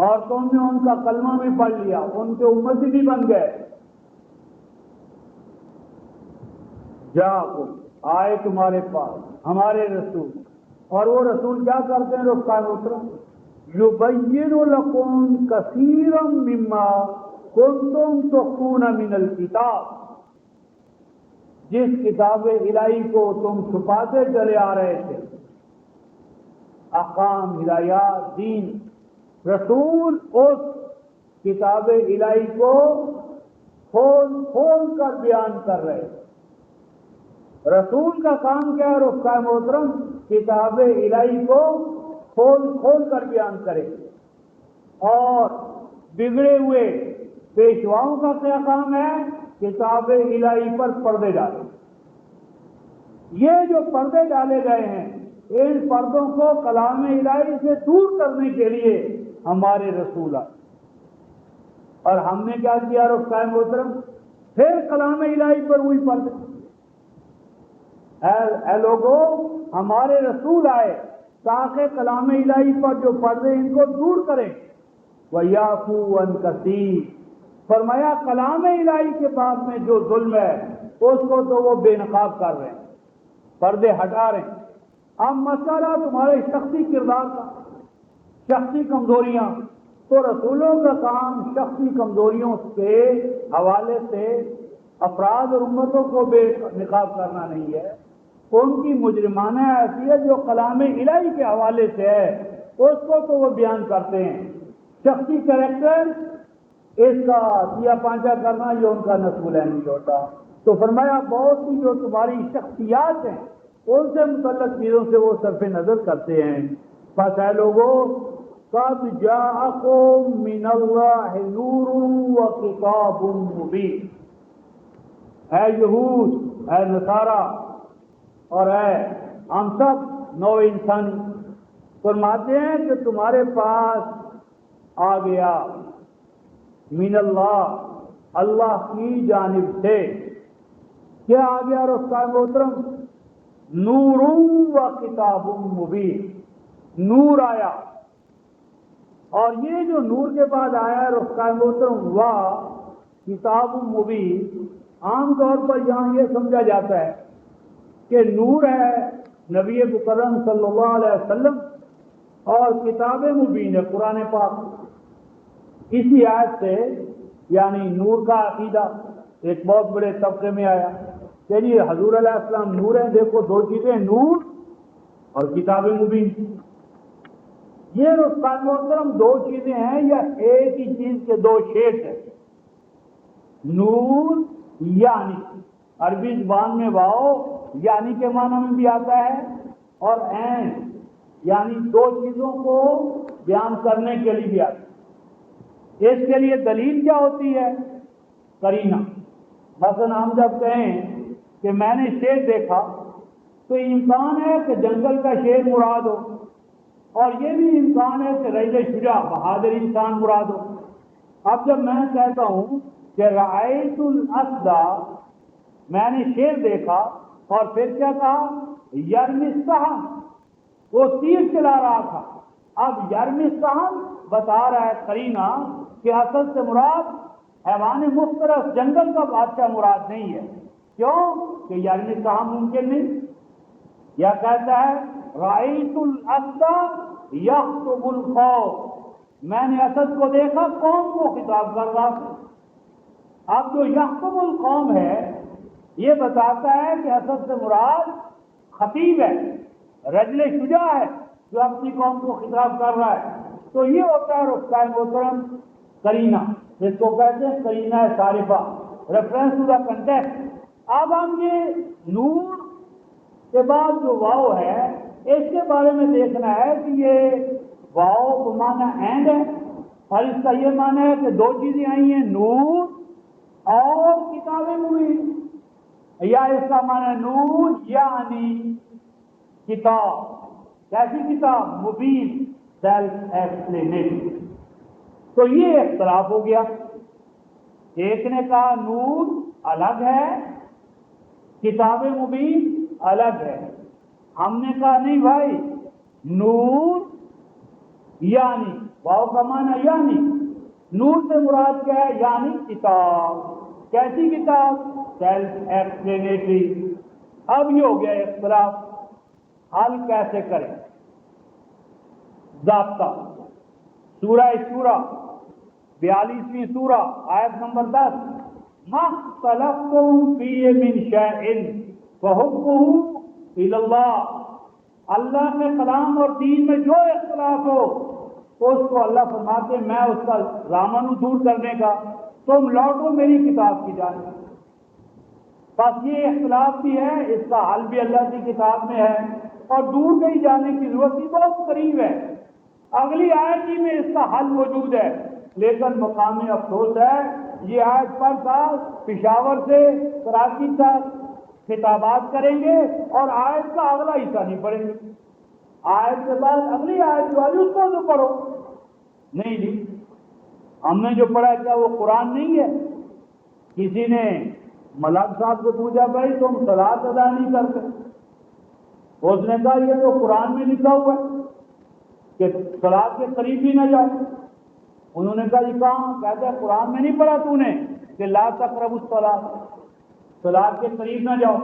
اور تم نے ان کا کلمہ بھی پڑھ لیا، ان کے امتی بھی بن گئے۔ جاءکم، آئے تمہارے پاس ہمارے رسول، اور وہ رسول کیا کرتے ہیں رفقا محترم؟ یبین لکم کثیرا مما کنتم تخفون من الکتاب، جس کتاب الہی کو تم چھپاتے چلے آ رہے تھے، احکام، ہدایات، دین، رسول اس کتاب الہی کو کھول کھول کر بیان کر رہے تھے۔ رسول کا کام کیا ہے رفقا محترم؟ کتاب الہی کو کھول کھول کر بیان کرے۔ اور بگڑے ہوئے پیشواؤں کا کیا کام ہے؟ کتاب الہی پر پردے ڈالے۔ یہ جو پردے ڈالے گئے ہیں، ان پردوں کو کلام الہی سے دور کرنے کے لیے ہمارے رسول آئے، اور ہم نے کیا کیا رفقا محترم؟ پھر کلام الہی پر وہی پردے۔ اے لوگوں، ہمارے رسول آئے تاکہ کلام الہی پر جو پردے ان کو دور کریں۔ وَيَعْفُوا عَنْ كَثِيرٍ، فرمایا کلام الہی کے بعد میں جو ظلم ہے اس کو تو وہ بے نقاب کر رہے ہیں، پردے ہٹا رہے ہیں۔ اب مسئلہ تمہارے شخصی کردار کا، شخصی کمزوریاں، تو رسولوں کا کام شخصی کمزوریوں کے حوالے سے افراد اور امتوں کو بے نقاب کرنا نہیں ہے، ان کی مجرمانہ حیثیت جو کلام الہی کے حوالے سے ہے اس کو تو وہ بیان کرتے ہیں، شخصی کریکٹر اس کا سیا پانچا کرنا یہ ان کا نصب نہیں ہوتا۔ تو فرمایا بہت سی جو تمہاری شخصیات ہیں ان سے متعلق چیزوں سے وہ صرف نظر کرتے ہیں۔ بس اے لوگوں، قد جاءکم من اللہ نور و کتاب مبین، اے یہود، اے نصارہ اور اے ہم سب نو انسانی، فرماتے ہیں کہ تمہارے پاس آ گیا من اللہ، اللہ کی جانب سے کیا آ گیا رفتار محترم؟ نور و کتاب مبین، نور آیا، اور یہ جو نور کے بعد آیا ہے رفتار محترم و کتاب مبین، عام طور پر یہاں یہ سمجھا جاتا ہے کہ نور ہے نبی مکرم صلی اللہ علیہ وسلم اور کتاب مبین ہے قرآن پاک۔ اسی آیت سے یعنی نور کا عقیدہ ایک بہت بڑے طبقے میں آیا کہ جی حضور علیہ السلام نور ہیں، دیکھو دو چیزیں، نور اور کتاب مبین۔ یہ رفتار محترم دو چیزیں ہیں یا ایک ہی چیز کے دو شیڈ ہیں؟ نور یعنی عربی زبان میں واؤ یعنی کے معنی میں بھی آتا ہے، اور عین یعنی دو چیزوں کو بیان کرنے کے لیے بھی آتا ہے۔ اس کے لیے دلیل کیا ہوتی ہے؟ قرینہ۔ مثلا ہم جب کہیں کہ میں نے شیر دیکھا تو امکان ہے کہ جنگل کا شیر مراد ہو، اور یہ بھی امکان ہے کہ رجل شجاع بہادر انسان مراد ہو۔ اب جب میں کہتا ہوں کہ رأیت الاسد، میں نے شیر دیکھا، اور پھر کیا کہا؟ یرمی السہم، وہ تیر چلا رہا تھا۔ اب یرمی السہم بتا رہا ہے قرینہ کہ اصل سے مراد حیوان مفترس جنگل کا بادشاہ مراد نہیں ہے۔ کیوں کہ یرمی السہم ممکن نہیں۔ یا کہتا ہے رأیت الاسد یخطب القوم، میں نے اسد کو دیکھا قوم کو خطاب کر رہا تھا۔ اب جو یخطب القوم ہے یہ بتاتا ہے کہ اسد سے مراد خطیب ہے، رجل شجاع ہے جو اپنی قوم کو خطاب کر رہا ہے۔ تو یہ ہوتا ہے رفتار محترم قرینہ، جس کو کہتے ہیں قرینہ صارفہ، ریفرنس ٹو دا کنٹیکسٹ۔ اب ہم یہ نور کے بعد جو واؤ ہے اس کے بارے میں دیکھنا ہے کہ یہ واؤ کو معنی اینڈ ہے، اور اس کا یہ معنی ہے کہ دو چیزیں آئی ہیں، نور اور کتاب مبین، یا اس کا معنی نور یعنی کتاب۔ کیسی کتاب؟ مبین، سیلف ایکسپلینیٹری۔ تو یہ اختلاف ہو گیا، ایک نے کہا نور الگ ہے، کتاب مبین الگ ہے۔ ہم نے کہا نہیں بھائی، نور یعنی واؤ کا معنی یعنی، نور سے مراد کیا ہے؟ یعنی کتاب۔ کیسی کتاب؟ Self explanatory. اب یہ ہو گیا اختلاف، حل کیسے کریں؟ ضابطہ سورہ شورى 42ویں سورہ آیت نمبر 10، ما اختلفتم فیہ من شیء فحکمہ الی اللہ، اللہ کے کلام اور دین میں جو اختلاف ہو اس کو اللہ فرماتے ہیں میں اس کا رامن دور کرنے کا، تم لوٹو میری کتاب کی جانب۔ بس یہ اختلاف بھی ہے، اس کا حل بھی اللہ کی کتاب میں ہے، اور دور کہیں جانے کی ضرورت نہیں، بہت قریب ہے۔ اگلی آیت ہی میں اس کا حل موجود ہے، لیکن مقامی افسوس ہے یہ آیت پر سال پشاور سے کراچی تک خطابات کریں گے اور آیت کا اگلا حصہ نہیں پڑھیں گے۔ آیت کے بعد اگلی آیت جو آئی اس کو تو پڑھو، نہیں جی ہم نے جو پڑھا کیا وہ قرآن نہیں ہے؟ کسی نے ملک صاحب سے پوچھا بھائی تم صلاۃ ادا نہیں کرتے؟ اس نے کہا یہ تو قرآن میں لکھا ہوا ہے کہ صلاۃ کے قریب بھی نہ جاؤ۔ انہوں نے کہا یہ کہاں؟ کہتے ہیں قرآن میں نہیں پڑھا تو نے کہ لا تقربوا الصلاۃ، صلاۃ کے قریب نہ جاؤ؟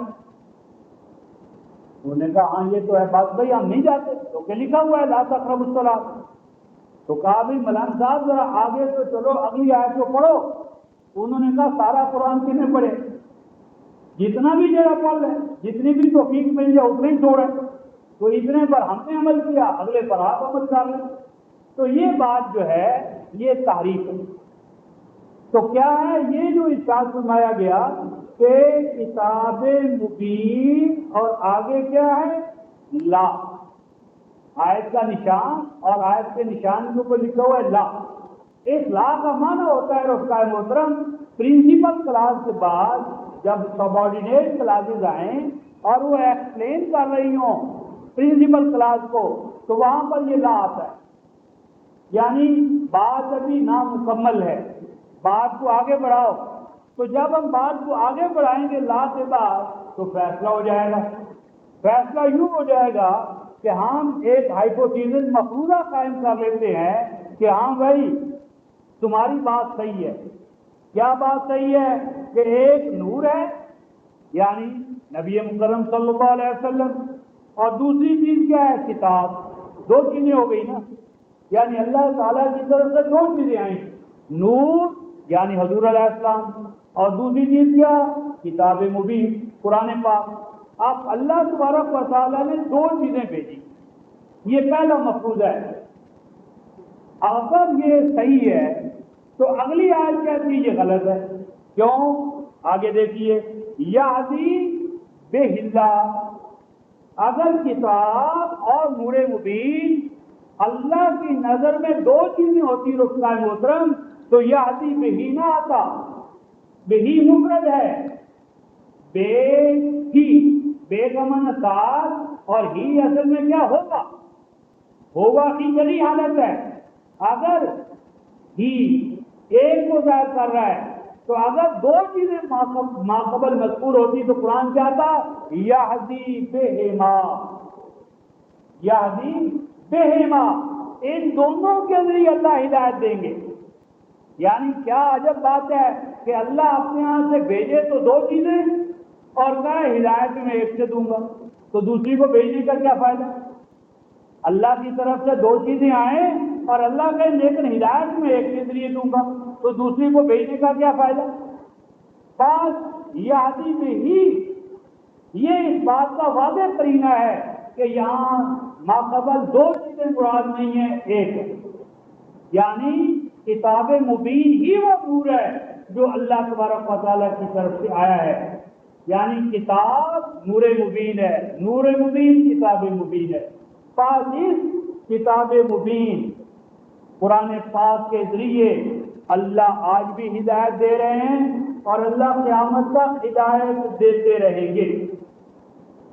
انہوں نے کہا ہاں یہ تو ہے بات، بھائی ہم نہیں جاتے تو کہ لکھا ہوا ہے لا تقربوا الصلاۃ۔ تو کہا بھائی مولانا صاحب ذرا آگے تو چلو اگلی آیت کو پڑھو۔ انہوں نے کہا سارا قرآن کس نے پڑھے؟ جتنا بھی جگہ پڑھ لیں، جتنی بھی توفیق مل جائے اتنے ہی چھوڑیں، تو اتنے پر ہم نے عمل کیا، اگلے پر آپ عمل کر لیں۔ تو یہ بات جو ہے یہ تحریف ہے۔ تو کیا ہے یہ جو ارشاد فرمایا گیا کہ کتاب مبین اور آگے کیا ہے لا، آیت کا نشان اور آیت کے نشان کے اوپر لکھا ہوا ہے لا۔ اس لا کا معنی ہوتا ہے رفقا محترم پرنسپل کلاس کے بعد جب سبارڈینیٹ کلاسز آئیں اور وہ ایکسپلین کر رہی ہوں پرنسپل کلاس کو، تو وہاں پر یہ لا آتا ہے، یعنی بات ابھی نامکمل ہے، بات کو آگے بڑھاؤ۔ تو جب ہم بات کو آگے بڑھائیں گے لا کے بعد تو فیصلہ ہو جائے گا۔ فیصلہ یوں ہو جائے گا کہ ہم ایک ہائپوتھیسس مفروضہ قائم کر لیتے ہیں کہ ہاں بھائی تمہاری بات صحیح ہے۔ کیا بات صحیح ہے؟ کہ ایک نور ہے یعنی نبی مکرم صلی اللہ علیہ وسلم، اور دوسری چیز کیا ہے کتاب۔ دو چیزیں ہو گئی نا، یعنی اللہ تعالیٰ کی طرف سے دو چیزیں آئیں، نور یعنی حضور علیہ السلام، اور دوسری چیز کیا کتاب مبین قرآن پاک۔ اب اللہ تبارک و تعالیٰ نے دو چیزیں بھیجی، یہ پہلا مفروض ہے۔ اگر یہ صحیح ہے تو اگلی آیت کہتی ہے یہ غلط ہے۔ کیوں؟ آگے دیکھیے یہدی بِاللہ، اگر کتاب اور نور مبین اللہ کی نظر میں دو چیزیں ہوتی رفقا محترم تو یہدی بہی نہ آتا، بہی مفرد ہے، بے ہی، بے کا معنی ساتھ اور ہی اصل میں کیا ہوگا کی جلی حالت ہے۔ اگر ہی ایک کو ظاہر کر رہا ہے تو اگر دو چیزیں ماقبل مذکور ہوتی تو قرآن کیا تھا یہدی بہما، یہدی بہما، ان دونوں کے ذریعے اللہ ہدایت دیں گے۔ یعنی کیا عجب بات ہے کہ اللہ اپنے ہاں سے بھیجے تو دو چیزیں اور کہے ہدایت میں ایک سے دوں گا، تو دوسری کو بھیجنے کا کیا فائدہ؟ اللہ کی طرف سے دو چیزیں آئیں اور اللہ کہے لیکن ہدایت میں ایک کے ذریعے دوں گا، تو دوسری کو بھیجنے کا کیا فائدہ؟ بس یہدی میں ہی یہ اس بات کا واضح قرینہ ہے کہ یہاں ماقبل دو چیزیں مراد نہیں ہیں، ایک ہے، یعنی کتاب مبین ہی وہ نور ہے جو اللہ تبارک و تعالیٰ کی طرف سے آیا ہے، یعنی کتاب نور مبین ہے، نور مبین کتاب مبین ہے۔ پاس اس کتاب مبین قرآن پاک کے ذریعے اللہ آج بھی ہدایت دے رہے ہیں اور اللہ قیامت تک ہدایت دیتے رہیں گے،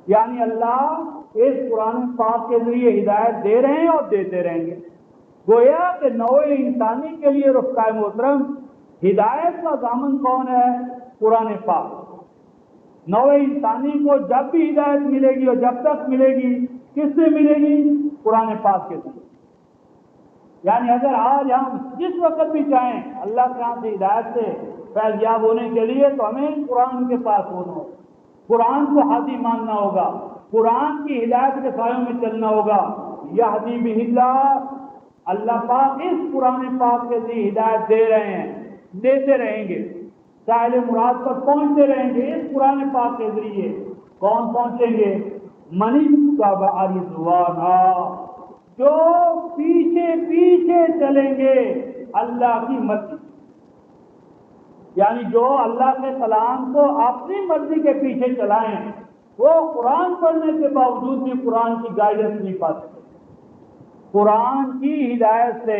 یعنی اللہ اس قرآن پاک کے ذریعے ہدایت دے رہے ہیں اور دیتے رہیں گے۔ گویا کہ نوع انسانی کے لیے رفقا محترم ہدایت کا ضامن کون ہے؟ قرآن پاک۔ نوع انسانی کو جب بھی ہدایت ملے گی اور جب تک ملے گی کس سے ملے گی؟ قرآن پاک کے ذریعے۔ یعنی اگر آج ہم جس وقت بھی چاہیں اللہ کے ہاں سے ہدایت سے فیض یاب ہونے کے لیے تو ہمیں قرآن کے پاس ہونا ہوگا، قرآن کو ہادی ماننا ہوگا، قرآن کی ہدایت کے سایوں میں چلنا ہوگا۔ یہدی بِاللہ، اللہ پاک اس قرآن پاک کے ذریعے ہدایت دے رہے ہیں، دیتے رہیں گے، سائل مراد پر پہنچتے رہیں گے اس قرآن پاک کے ذریعے۔ کون پہنچیں گے؟ من اتبع رضوانا، جو پیچھے پیچھے چلیں گے اللہ کی مرضی، یعنی جو اللہ کے کلام کو اپنی مرضی کے پیچھے چلائیں وہ قرآن پڑھنے کے باوجود بھی قرآن کی گائیڈنس نہیں پا سکتے۔ قرآن کی ہدایت سے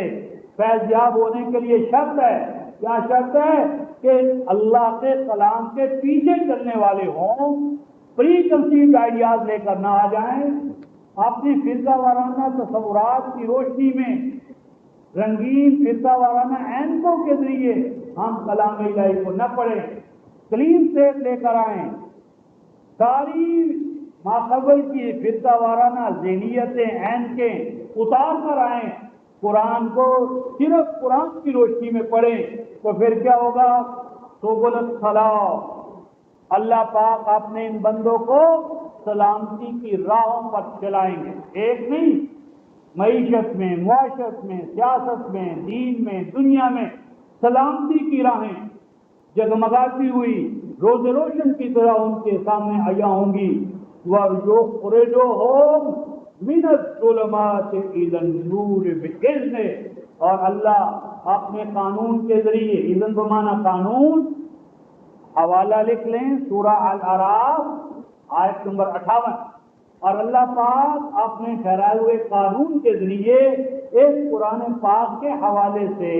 فیض یاب ہونے کے لیے شرط ہے، کیا شرط ہے؟ کہ اللہ کے کلام کے پیچھے چلنے والے ہوں، پری کنسیوڈ آئیڈیاز لے کر نہ آ جائیں، اپنی فرقہ وارانہ تصورات کی روشنی میں رنگین فرقہ وارانہ اینکوں کے ذریعے ہم کلام الہی کو نہ پڑھیں، کلین سیٹ لے کر آئیں، ساری ماقبل کی فرقہ وارانہ ذہنیتیں اینکیں اتار کر آئیں، قرآن کو صرف قرآن کی روشنی میں پڑھیں، تو پھر کیا ہوگا؟ سبل الصلاح، اللہ پاک اپنے ان بندوں کو سلامتی کی راہوں پر چلائیں گے، ایک نہیں، معیشت میں، معاشرت میں، سیاست میں، دین میں، دنیا میں سلامتی کی راہیں جگمگاتی ہوئی روز روشن کی طرح ان کے سامنے آیا ہوں گی. وَيُخْرِجُهُم مِّنَ الظُّلُمَاتِ إِلَى النُّورِ بِإِذْنِهِ، اور اللہ اپنے قانون کے ذریعے، اذن بمانا قانون، حوالہ لکھ لیں سورہ الاعراف آیت نمبر 58. اور اللہ پاک اپنے ٹھہرائے ہوئے قانون کے ذریعے اس قرآن پاک کے حوالے سے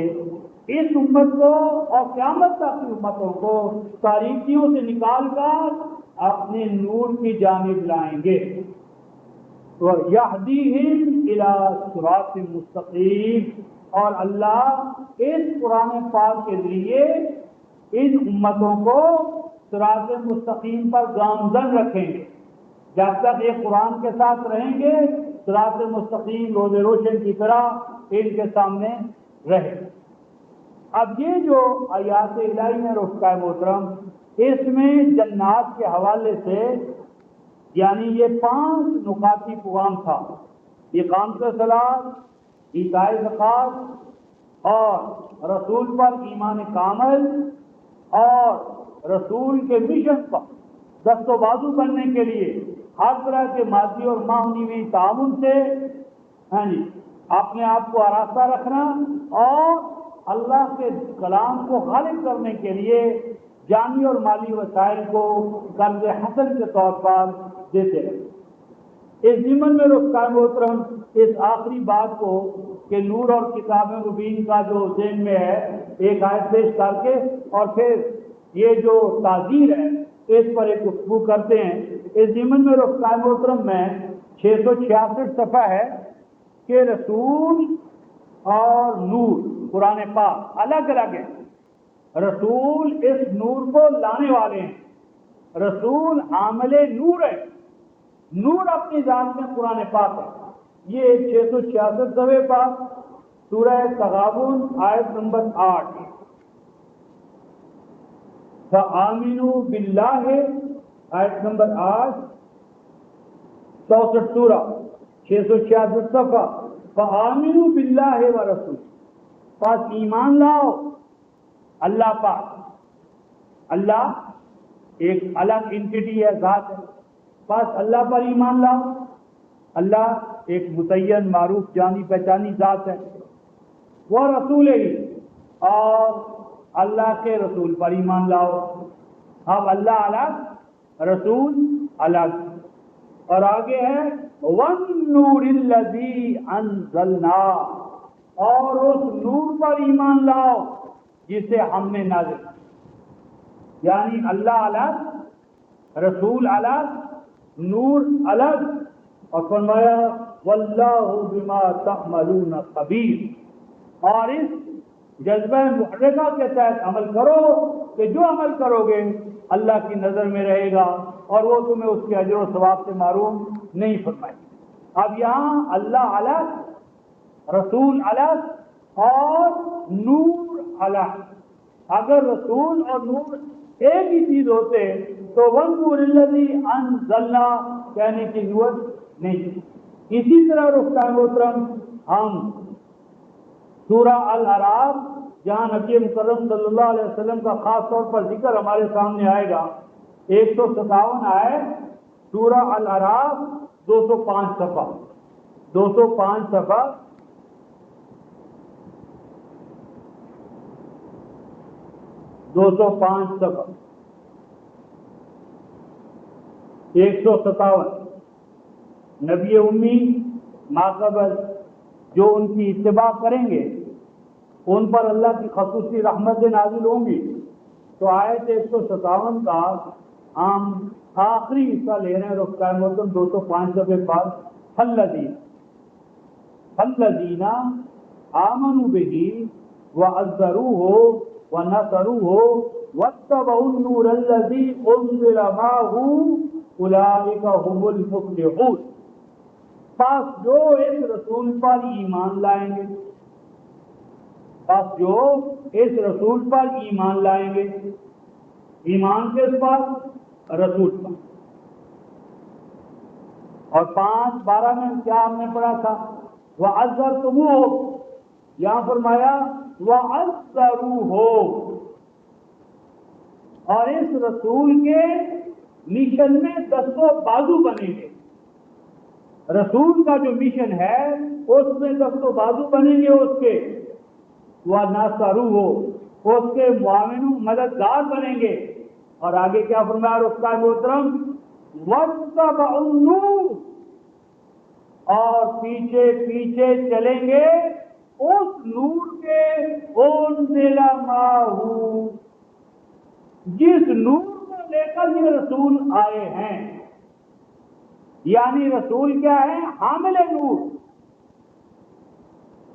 اس امت کو اور قیامت تک کی امتوں کو تاریکیوں سے نکال کر اپنے نور کی جانب لائیں گے. وَيَهْدِيهِمْ إِلَىٰ صِرَاطٍ مُسْتَقِيمٍ، اور اللہ اس قرآن پاک کے ذریعے ان امتوں کو صراط مستقیم پر گامزن رکھیں گے. جب تک یہ قرآن کے ساتھ رہیں گے صراط مستقیم روز روشن کی طرح ان کے سامنے رہے. اب یہ جو آیات الہی میں رفقائے محترم، اس میں جنات کے حوالے سے یعنی یہ 5 نکاتی پیغام تھا: اقامت صلاۃ، ایتاء زکوٰۃ، اور رسول پر ایمان کامل، اور رسول کے مشن پر دست و بازو بننے کے لیے ہر طرح کے مادی اور معنوی تعاون سے اپنے آپ کو آراستہ رکھنا، اور اللہ کے کلام کو غالب کرنے کے لیے جانی اور مالی وسائل کو قرض حسن کے طور پر دیتے رہے. اس ضمن میں رفقائے محترم اس آخری بات کو کہ نور اور کتاب مبین کا جو ذہن میں ہے ایک آیت پیش کر کے اور پھر یہ جو تعزیر ہے اس پر ایک گفتگو کرتے ہیں. اس ضمن میں رفقائے محترم میں 666 صفحہ ہے کہ رسول اور نور قرآن پاک الگ الگ ہے. رسول اس نور کو لانے والے ہیں، رسول حامل نور ہے، نور اپنی ذات میں قرآن پاک ہے. یہ 666 صفحے پر سورہ تغابن آیت نمبر 8. فآمنوا باللہ آیت نمبر 8، 64 سورہ 666 صفحہ. فآمنوا باللہ ورسول، پس ایمان لاؤ اللہ پاک. اللہ ایک الگ انٹیٹی ہے، ذات ہے، پس اللہ پر ایمان لاؤ. اللہ ایک متعین معروف جانی پہچانی ذات ہے. وہ رسول ہی، اور اللہ کے رسول پر ایمان لاؤ. اب اللہ الگ، رسول الگ. اور آگے ہے وَالنُّورِ الَّذِي أَنزَلْنَا، اور اس نور پر ایمان لاؤ جسے ہم نے نازل. یعنی اللہ الگ، رسول الگ، نور الگ. اور فرمایا وَاللَّهُ بِمَا تَعْمَلُونَ خَبِيرٌ، اور اس جذبہ محرکہ کے تحت عمل کرو کہ جو عمل کرو گے اللہ کی نظر میں رہے گا اور وہ تمہیں اس کے اجر و ثواب سے معروم نہیں فرمائے. اب یہاں اللہ الگ، رسول الگ اور نور الگ. اگر رسول اور نور ایک ہی چیز ہوتے تو وَالنُّورِ الَّذِي أَنزَلْنَا کہنے کی ضرورت نہیں. اسی طرح رفقائے محترم ہم سورہ الاعراف جہاں نبی مکرم صلی اللہ علیہ وسلم کا خاص طور پر ذکر ہمارے سامنے آئے گا، 157 آیت سورہ الاعراف، 205 صفحہ، 205 صفحہ. دو سو پانچ صفحہ 157. نبی امی ماقبل جو ان کی اتباع کریں گے ان پر اللہ کی خصوصی رحمتیں نازل ہوں گی. تو آیت 157 کا ہم آخری حصہ لے رہے ہیں رفقائے محترم 205 صفحے پر. فالذین آمنوا بہ وعزروہ ونصروہ واتبعوا النور الذی انزل معہ اولئک هم المفلحون. پس جو اس رسول پر ایمان لائیں گے، پس جو اس رسول پر ایمان لائیں گے، ایمان کس پر؟ رسول پر. اور 5:12 میں کیا ہم نے پڑھا تھا؟ وَعَزَّرْتُمُوهُ، یہاں فرمایا وَعَزَّرُوهُ. اور اس رسول کے مشن میں دست و بازو بنیں گے. رسول کا جو مشن ہے اس میں دست و بازو بنیں گے اس کے، وہ ناصرو ہو، اس کے معاون مددگار بنیں گے. اور آگے کیا فرمایا رسول محترم، واتبعوا النور، اور پیچھے پیچھے چلیں گے اس نور کے، انزل معہ، جس نور کو لے کر یہ رسول آئے ہیں. یعنی رسول کیا ہے؟ حامل نور.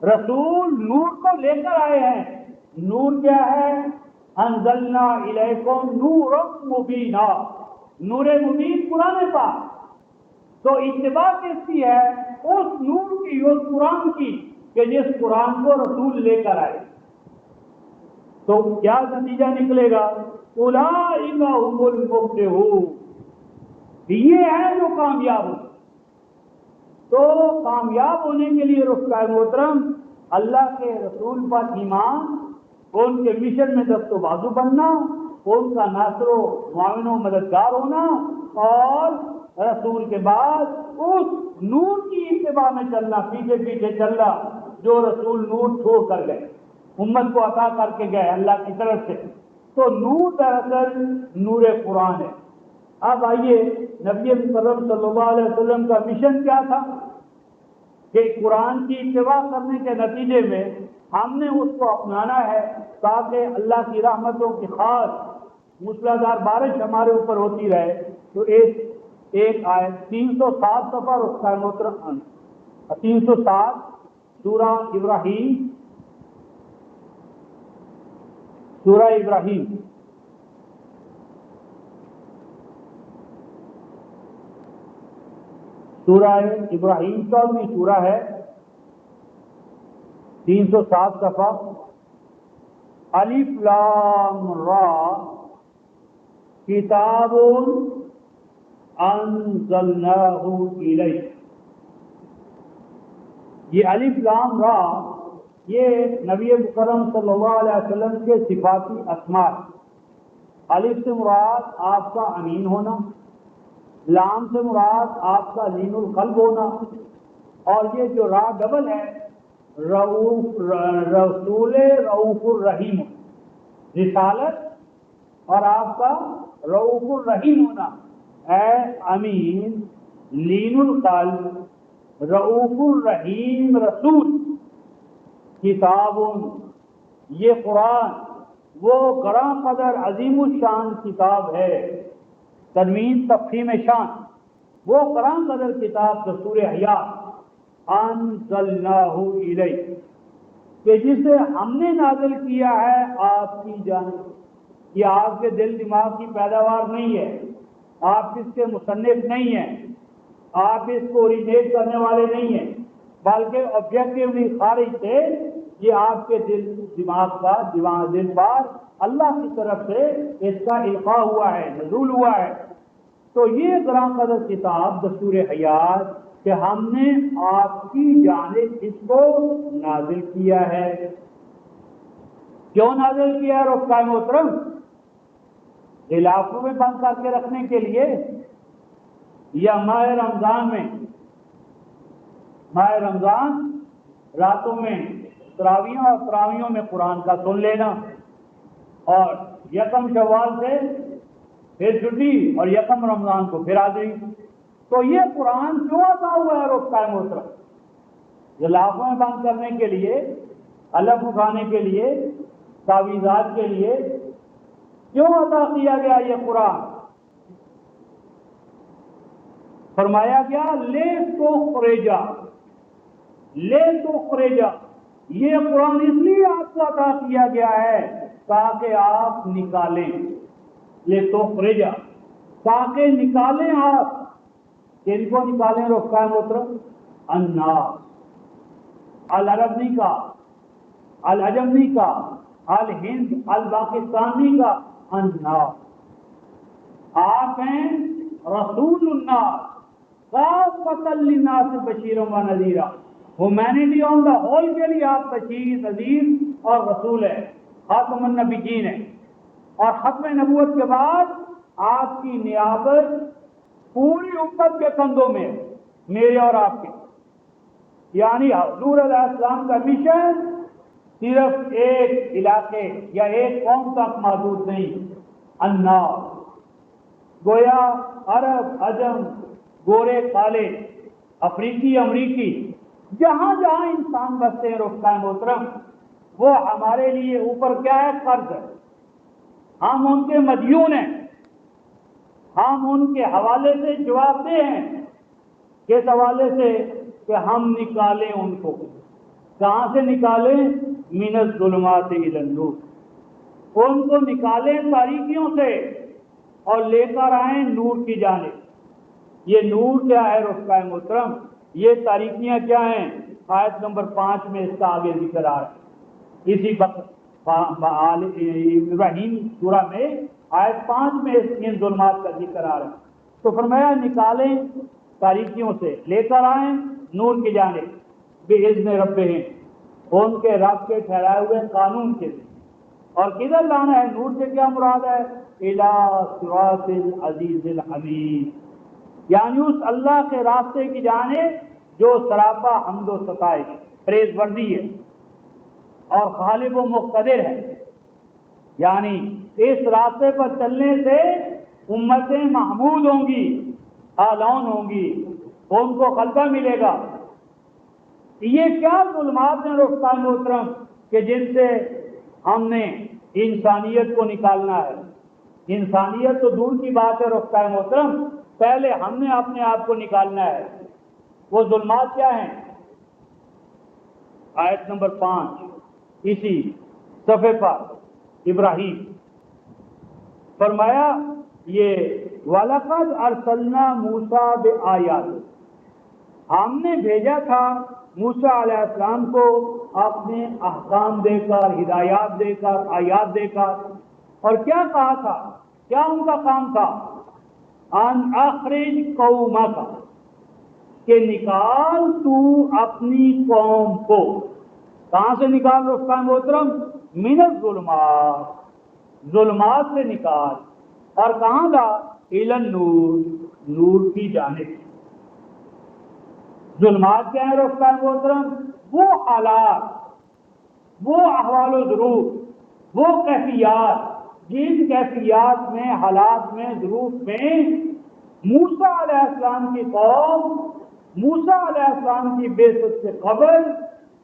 رسول نور کو لے کر آئے ہیں. نور کیا ہے؟ انزلنا الیکم نورا مبینا، نور مبین قرآن پاک. تو اتباع کس کی ہے؟ اس نور کی، اس قرآن کی، کہ جس قرآن کو رسول لے کر آئے. تو کیا نتیجہ نکلے گا؟ اولئک هم المفلحون، یہ ہے جو کامیاب ہو. تو کامیاب ہونے کے لیے رسول محترم اللہ کے رسول پر ایمان، ان کے مشن میں دست و بازو بننا، ان کا ناصر و معاون و مددگار ہونا، اور رسول کے بعد اس نور کی اتباع میں چلنا، پیچھے پیچھے چلنا جو رسول نور چھوڑ کر گئے، امت کو عطا کر کے گئے اللہ کی طرف سے. تو نور دراصل نور قرآن ہے. اب آئیے نبی مکرم صلی اللہ علیہ وسلم کا مشن کیا تھا کہ قرآن کی اتباع کرنے کے نتیجے میں ہم نے اس کو اپنانا ہے تاکہ اللہ کی رحمتوں کی خاص موسلادھار بارش ہمارے اوپر ہوتی رہے. تو ایک آیت 307 صفحہ اس کا محترم 307 سورہ ابراہیم، سورہ ابراہیم سورہ ابراہیم 14ویں سورہ ہے، 307 صفحہ. الف لام را کتاب انزلناہ الیک. یہ الف لام را یہ نبی مکرم صلی اللہ علیہ وسلم کے صفاتی اسماء. الف سے مراد آپ کا امین ہونا، لام سے مراد آپ کا لین القلب ہونا، اور یہ جو را ڈبل ہے رسول رؤوف الرحیم، رسالت اور آپ کا رؤوف الرحیم ہونا. اے امین، لین القلب، رؤوف الرحیم رسول. کتاب، یہ قرآن وہ گراں قدر عظیم الشان کتاب ہے. تنوین تفخیم شان، وہ گراں قدر کتاب دستور حیات انزلناہ الیک، کہ جسے ہم نے نازل کیا ہے آپ کی جانب. یہ آپ کے دل دماغ کی پیداوار نہیں ہے، آپ اس کے مصنف نہیں ہیں، آپ اس کو اوریجنیٹ کرنے والے نہیں ہیں، بلکہ آبجیکٹولی خارج سے یہ آپ کے دل دماغ کا دل بار اللہ کی طرف سے اس کا القاء ہوا ہے، نزول ہوا ہے. تو یہ گراں قدر کتاب دستور حیات کہ ہم نے آپ کی جانب اس کو نازل کیا ہے. کیوں نازل کیا ہے رفقائے محترم؟ علاقوں میں بند کر کے رکھنے کے لیے، یا ماہ رمضان راتوں میں تراویحوں اور تراویحوں میں قرآن کا سن لینا، اور یکم شوال سے پھر چھٹی اور یکم رمضان کو پھر حاضری. تو یہ قرآن کیوں عطا ہوا ہے رفقائے محترم؟ علاقوں میں بند کرنے کے لیے، الگ اٹھانے کے لیے، تعویذات کے لیے کیوں عطا کیا گیا یہ قرآن؟ فرمایا گیا لے تو خریجا، یہ قرآن اس لیے آپ کو عطا کیا گیا ہے تاکہ آپ نکالیں. لے تو خریجا، تاکہ نکالیں آپ. کن کو نکالیں رفقائے محترم؟ الناس، العرب نہیں کا، العجم نہیں کا، الہند الپاکستان نہیں کا، الناس. آپ ہیں رسول الناس، کافۃ للناس بشیرا و نذیرا. ہیومینٹی آن دا ہول کے لیے آپ بشیر، نذیر اور رسول ہے، خاتم النبیین ہے. اور ختم نبوت کے بعد آپ کی نیابت پوری امت کے کندھوں میں ہے، میرے اور آپ کے. یعنی حضور علیہ السلام کا مشن صرف ایک علاقے یا ایک قوم تک محدود نہیں. الناس، گویا عرب، عجم، گورے کالے، افریقی امریکی، جہاں جہاں انسان بستے ہیں رفتہ محترم، وہ ہمارے لیے اوپر کیا ہے؟ قرض ہے. ہم ان کے مدیون ہیں، ہم ان کے حوالے سے جواب دہ ہیں. کس حوالے سے؟ کہ ہم نکالیں ان کو. کہاں سے نکالیں؟ من الظلمات الی النور. ان کو نکالیں تاریکیوں سے اور لے کر آئیں نور کی جانب. یہ نور کیا ہے رفقائے محترم؟ یہ تاریکیاں کیا ہیں؟ آیت نمبر 5 میں اس کا آگے ذکر آ رہا ہے. اسی ابراہیم سورہ میں آیت 5 میں ان ظلمات کا ذکر آ رہا ہے. تو فرمایا نکالیں تاریکیوں سے، لے کر آئیں نور کی جانب، باذن ربہم، ان کے رب کے ٹھہرائے ہوئے قانون کے. اور کدھر لانا ہے؟ نور سے کیا مراد ہے؟ الی صراط العزیز الحمید، یعنی اس اللہ کے راستے کی جانب جو سراپا حمد و ستائش، پریز وردی ہے اور غالب و مقتدر ہے. یعنی اس راستے پر چلنے سے امتیں محمود ہوں گی، اعلان ہوں گی، ان کو غلبہ ملے گا. یہ کیا ظلمات ہیں رفقا محترم کہ جن سے ہم نے انسانیت کو نکالنا ہے. انسانیت تو دور کی بات ہے رفقا محترم، پہلے ہم نے اپنے آپ کو نکالنا ہے. وہ ظلمات کیا ہیں؟ آیت نمبر 5 اسی صفحے پر ابراہیم فرمایا یہ وَلَقَدْ أَرْسَلْنَا مُوسَىٰ بِآيَاتِنَا، ہم نے بھیجا تھا موسیٰ علیہ السلام کو اپنے احکام دے کر، ہدایات دے کر، آیات دے کر. اور کیا کہا تھا؟ کیا ان کا کام تھا؟ ان اخرج قومک، کہ نکال تو اپنی قوم کو. کہاں سے نکال رفقا محترم؟ من الظلمات، ظلمات سے نکال. اور کہاں لا؟ الی النور، نور کی جانب. ظلمات کیا ہے رفقا محترم؟ وہ حالات، وہ احوال و ظروف، وہ کیفیات، جن کیفیات میں، حالات میں، ظروف میں موسیٰ علیہ السلام کی قوم موسیٰ علیہ السلام کی بعثت سے قبل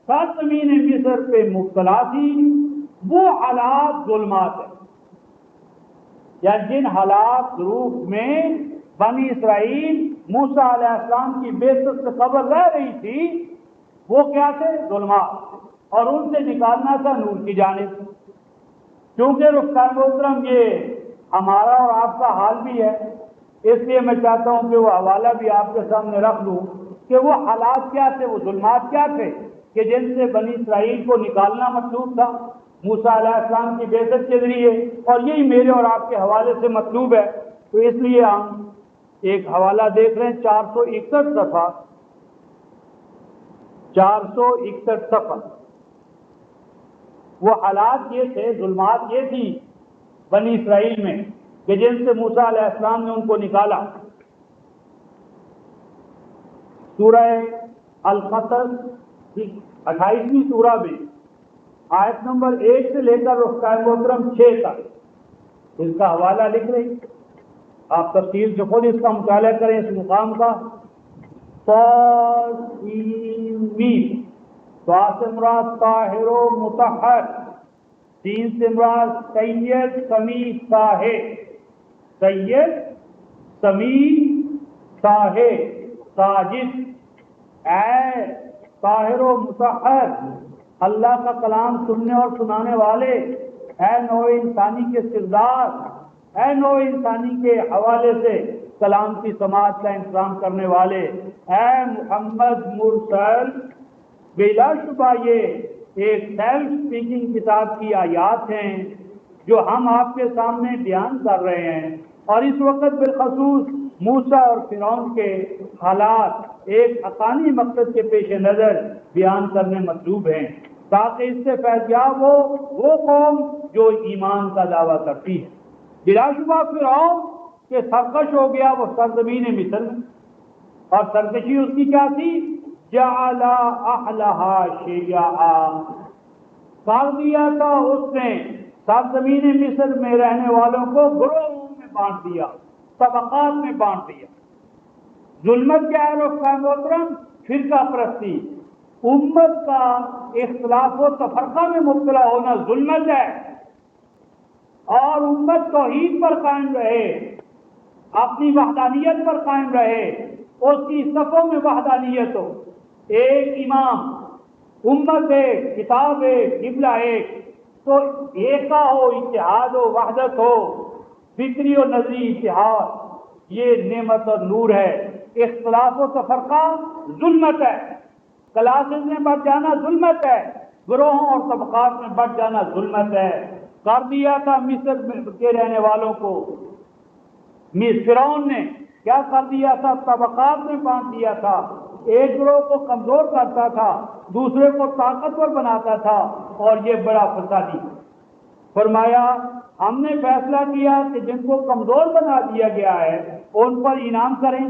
سرزمین مصر پہ مبتلا تھی. وہ حالات ظلمات ہیں. یا جن حالات ظروف میں بنی اسرائیل موسیٰ علیہ السلام کی بعثت سے قبل رہ رہی تھی، وہ کیا تھے؟ ظلمات. اور ان سے نکالنا تھا نور کی جانب. کیونکہ رفقا محترم یہ ہمارا اور آپ کا حال بھی ہے، اس لیے میں چاہتا ہوں کہ وہ حوالہ بھی آپ کے سامنے رکھ دوں کہ وہ حالات کیا تھے، وہ ظلمات کیا تھے کہ جن سے بنی اسرائیل کو نکالنا مطلوب تھا موسیٰ علیہ السلام کی بعثت کے ذریعے. اور یہی میرے اور آپ کے حوالے سے مطلوب ہے. تو اس لیے ہم ایک حوالہ دیکھ رہے ہیں 461 صفحہ، 461 صفحہ. وہ حالات یہ تھے، ظلمات یہ تھی بنی اسرائیل میں کہ جن سے موسیٰ علیہ السلام نے ان کو نکالا. سورہ القصص 28ویں سورہ میں آیت نمبر 1 سے لے کر رفقا محترم 6 تک اس کا حوالہ لکھ رہی. آپ تفصیل سے خود اس کا مطالعہ کریں اس مقام کا. سے مراد طاہر و مطہر، سین سے مراد سید سمیع طاہر، سید سمیع طاہر ساجد. اے طاہر و مطہر، اللہ کا کلام سننے اور سنانے والے، اے نوع انسانی کے سردار، اے نوع انسانی کے حوالے سے کلام کی سماعت کا انتظام کرنے والے، اے محمد مرسل. بلا شبہ یہ ایک سیلف اسپیکنگ کتاب کی آیات ہیں جو ہم آپ کے سامنے بیان کر رہے ہیں. اور اس وقت بالخصوص موسیٰ اور فرعون کے حالات ایک حقانی مقصد کے پیش نظر بیان کرنے مطلوب ہیں. تاکہ اس سے فیضیاب ہو وہ قوم جو ایمان کا دعویٰ کرتی ہے۔ بلا شبہ فرعون کہ سرکش ہو گیا وہ سرزمین مصر میں، اور سرکشی اس کی کیا تھی؟ جعل اہلہا شیعا، کر دیا تھا اس نے سرزمین مصر میں رہنے والوں کو گروہوں میں بانٹ دیا، طبقات میں بانٹ دیا۔ ظلمت کیا ہے رفقا محترم؟ فرقہ پرستی، امت کا اختلاف و تفرقہ میں مبتلا ہونا ظلمت ہے، اور امت توحید پر قائم رہے، اپنی وحدانیت پر قائم رہے، اس کی صفوں میں وحدانیت ہو، ایک امام، امت ایک، کتاب ایک، قبلہ ایک، تو ایک کا ہو، اتحاد ہو، وحدت ہو، فکری و نظری اتحاد، یہ نعمت اور نور ہے۔ اختلاف و تفرقہ ظلمت ہے، کلاسز میں بٹ جانا ظلمت ہے، گروہوں اور طبقات میں بٹ جانا ظلمت ہے۔ کر دیا تھا مصر کے رہنے والوں کو، فرعون نے کیا کر دیا تھا؟ طبقات میں بانٹ دیا تھا، ایک گروہ کو کمزور کرتا تھا، دوسرے کو طاقتور بناتا تھا، اور یہ بڑا فسادی۔ فرمایا ہم نے فیصلہ کیا کہ جن کو کمزور بنا دیا گیا ہے ان پر انعام کریں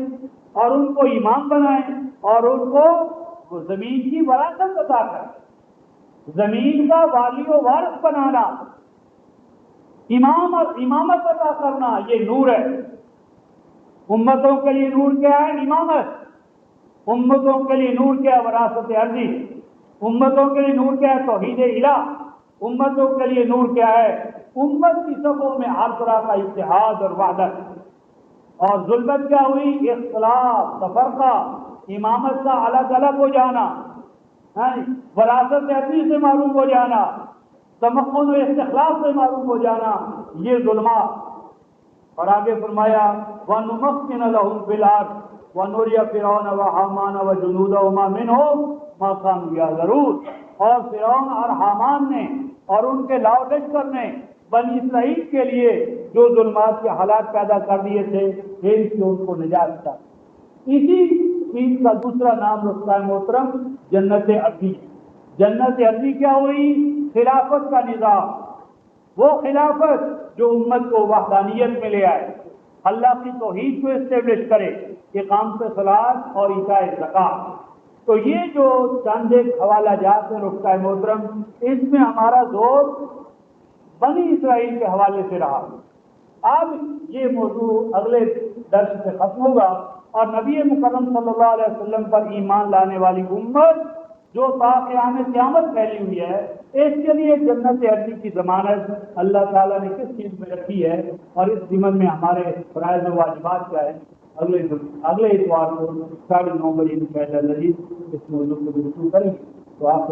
اور ان کو امام بنائیں اور ان کو زمین کی وراثت عطا کریں، زمین کا والی و وارث بنانا، امام اور امامت عطا کرنا، یہ نور ہے۔ امتوں کے لیے نور کیا ہے؟ امامت۔ امتوں کے لیے نور کیا ہے؟ وراثت ارضی۔ امتوں کے لیے نور کیا ہے؟ توحید الہ۔ امتوں کے لیے نور کیا ہے؟ امت کی صفوں میں ہر طرح کا اتحاد اور وحدت۔ اور ظلمت کیا ہوئی؟ اختلاف، تفرقہ، امامت کا الگ الگ ہو جانا، وراثت ارضی سے معروم ہو جانا، تمکن و استخلاف سے معروم ہو جانا، یہ ظلمات۔ اور آگے فرمایا وَنُمَكِّنَ لَهُمْ فِي الْأَرْضِ وَنُرِيَ فِرْعَوْنَ وَحَامَانَ وَجُنُودَهُمَا مِنْهُمْ مَا كَانُوا يَحْذَرُونَ۔ اور فرعون اور حامان نے اور ان کے لاؤ لشکر نے بنی اسرائیل کے لیے جو ظلمات کے حالات پیدا کر دیے تھے، ان سے ان کو نجات تھا۔ اسی چیز کا دوسرا نام رکھتا ہے محترم جنت ارضی۔ جنت ارضی کیا ہوئی؟ خلافت کا نظام، وہ خلافت جو امت کو وحدانیت میں لے آئے، اللہ کی توحید کو اسٹیبلش کرے، اقامت صلاۃ اور ایتاء زکوٰۃ۔ تو یہ جو چند ایک حوالہ جات ہیں رفقا محترم، اس میں ہمارا زور بنی اسرائیل کے حوالے سے رہا۔ اب یہ موضوع اگلے درس سے ختم ہوگا، اور نبی مکرم صلی اللہ علیہ وسلم پر ایمان لانے والی امت جو تا قیام قیامت پھیلی ہوئی ہے، اس کے لیے جنت ارضی کی ضمانت اللہ تعالیٰ نے کس چیز میں رکھی ہے، اور اس ضمن میں ہمارے فرائض و واجبات کیا ہے، اگلے اتوار کو 9:30 بجے انشاءاللہ اس موضوع کو گفتگو کریں گے۔ تو آپ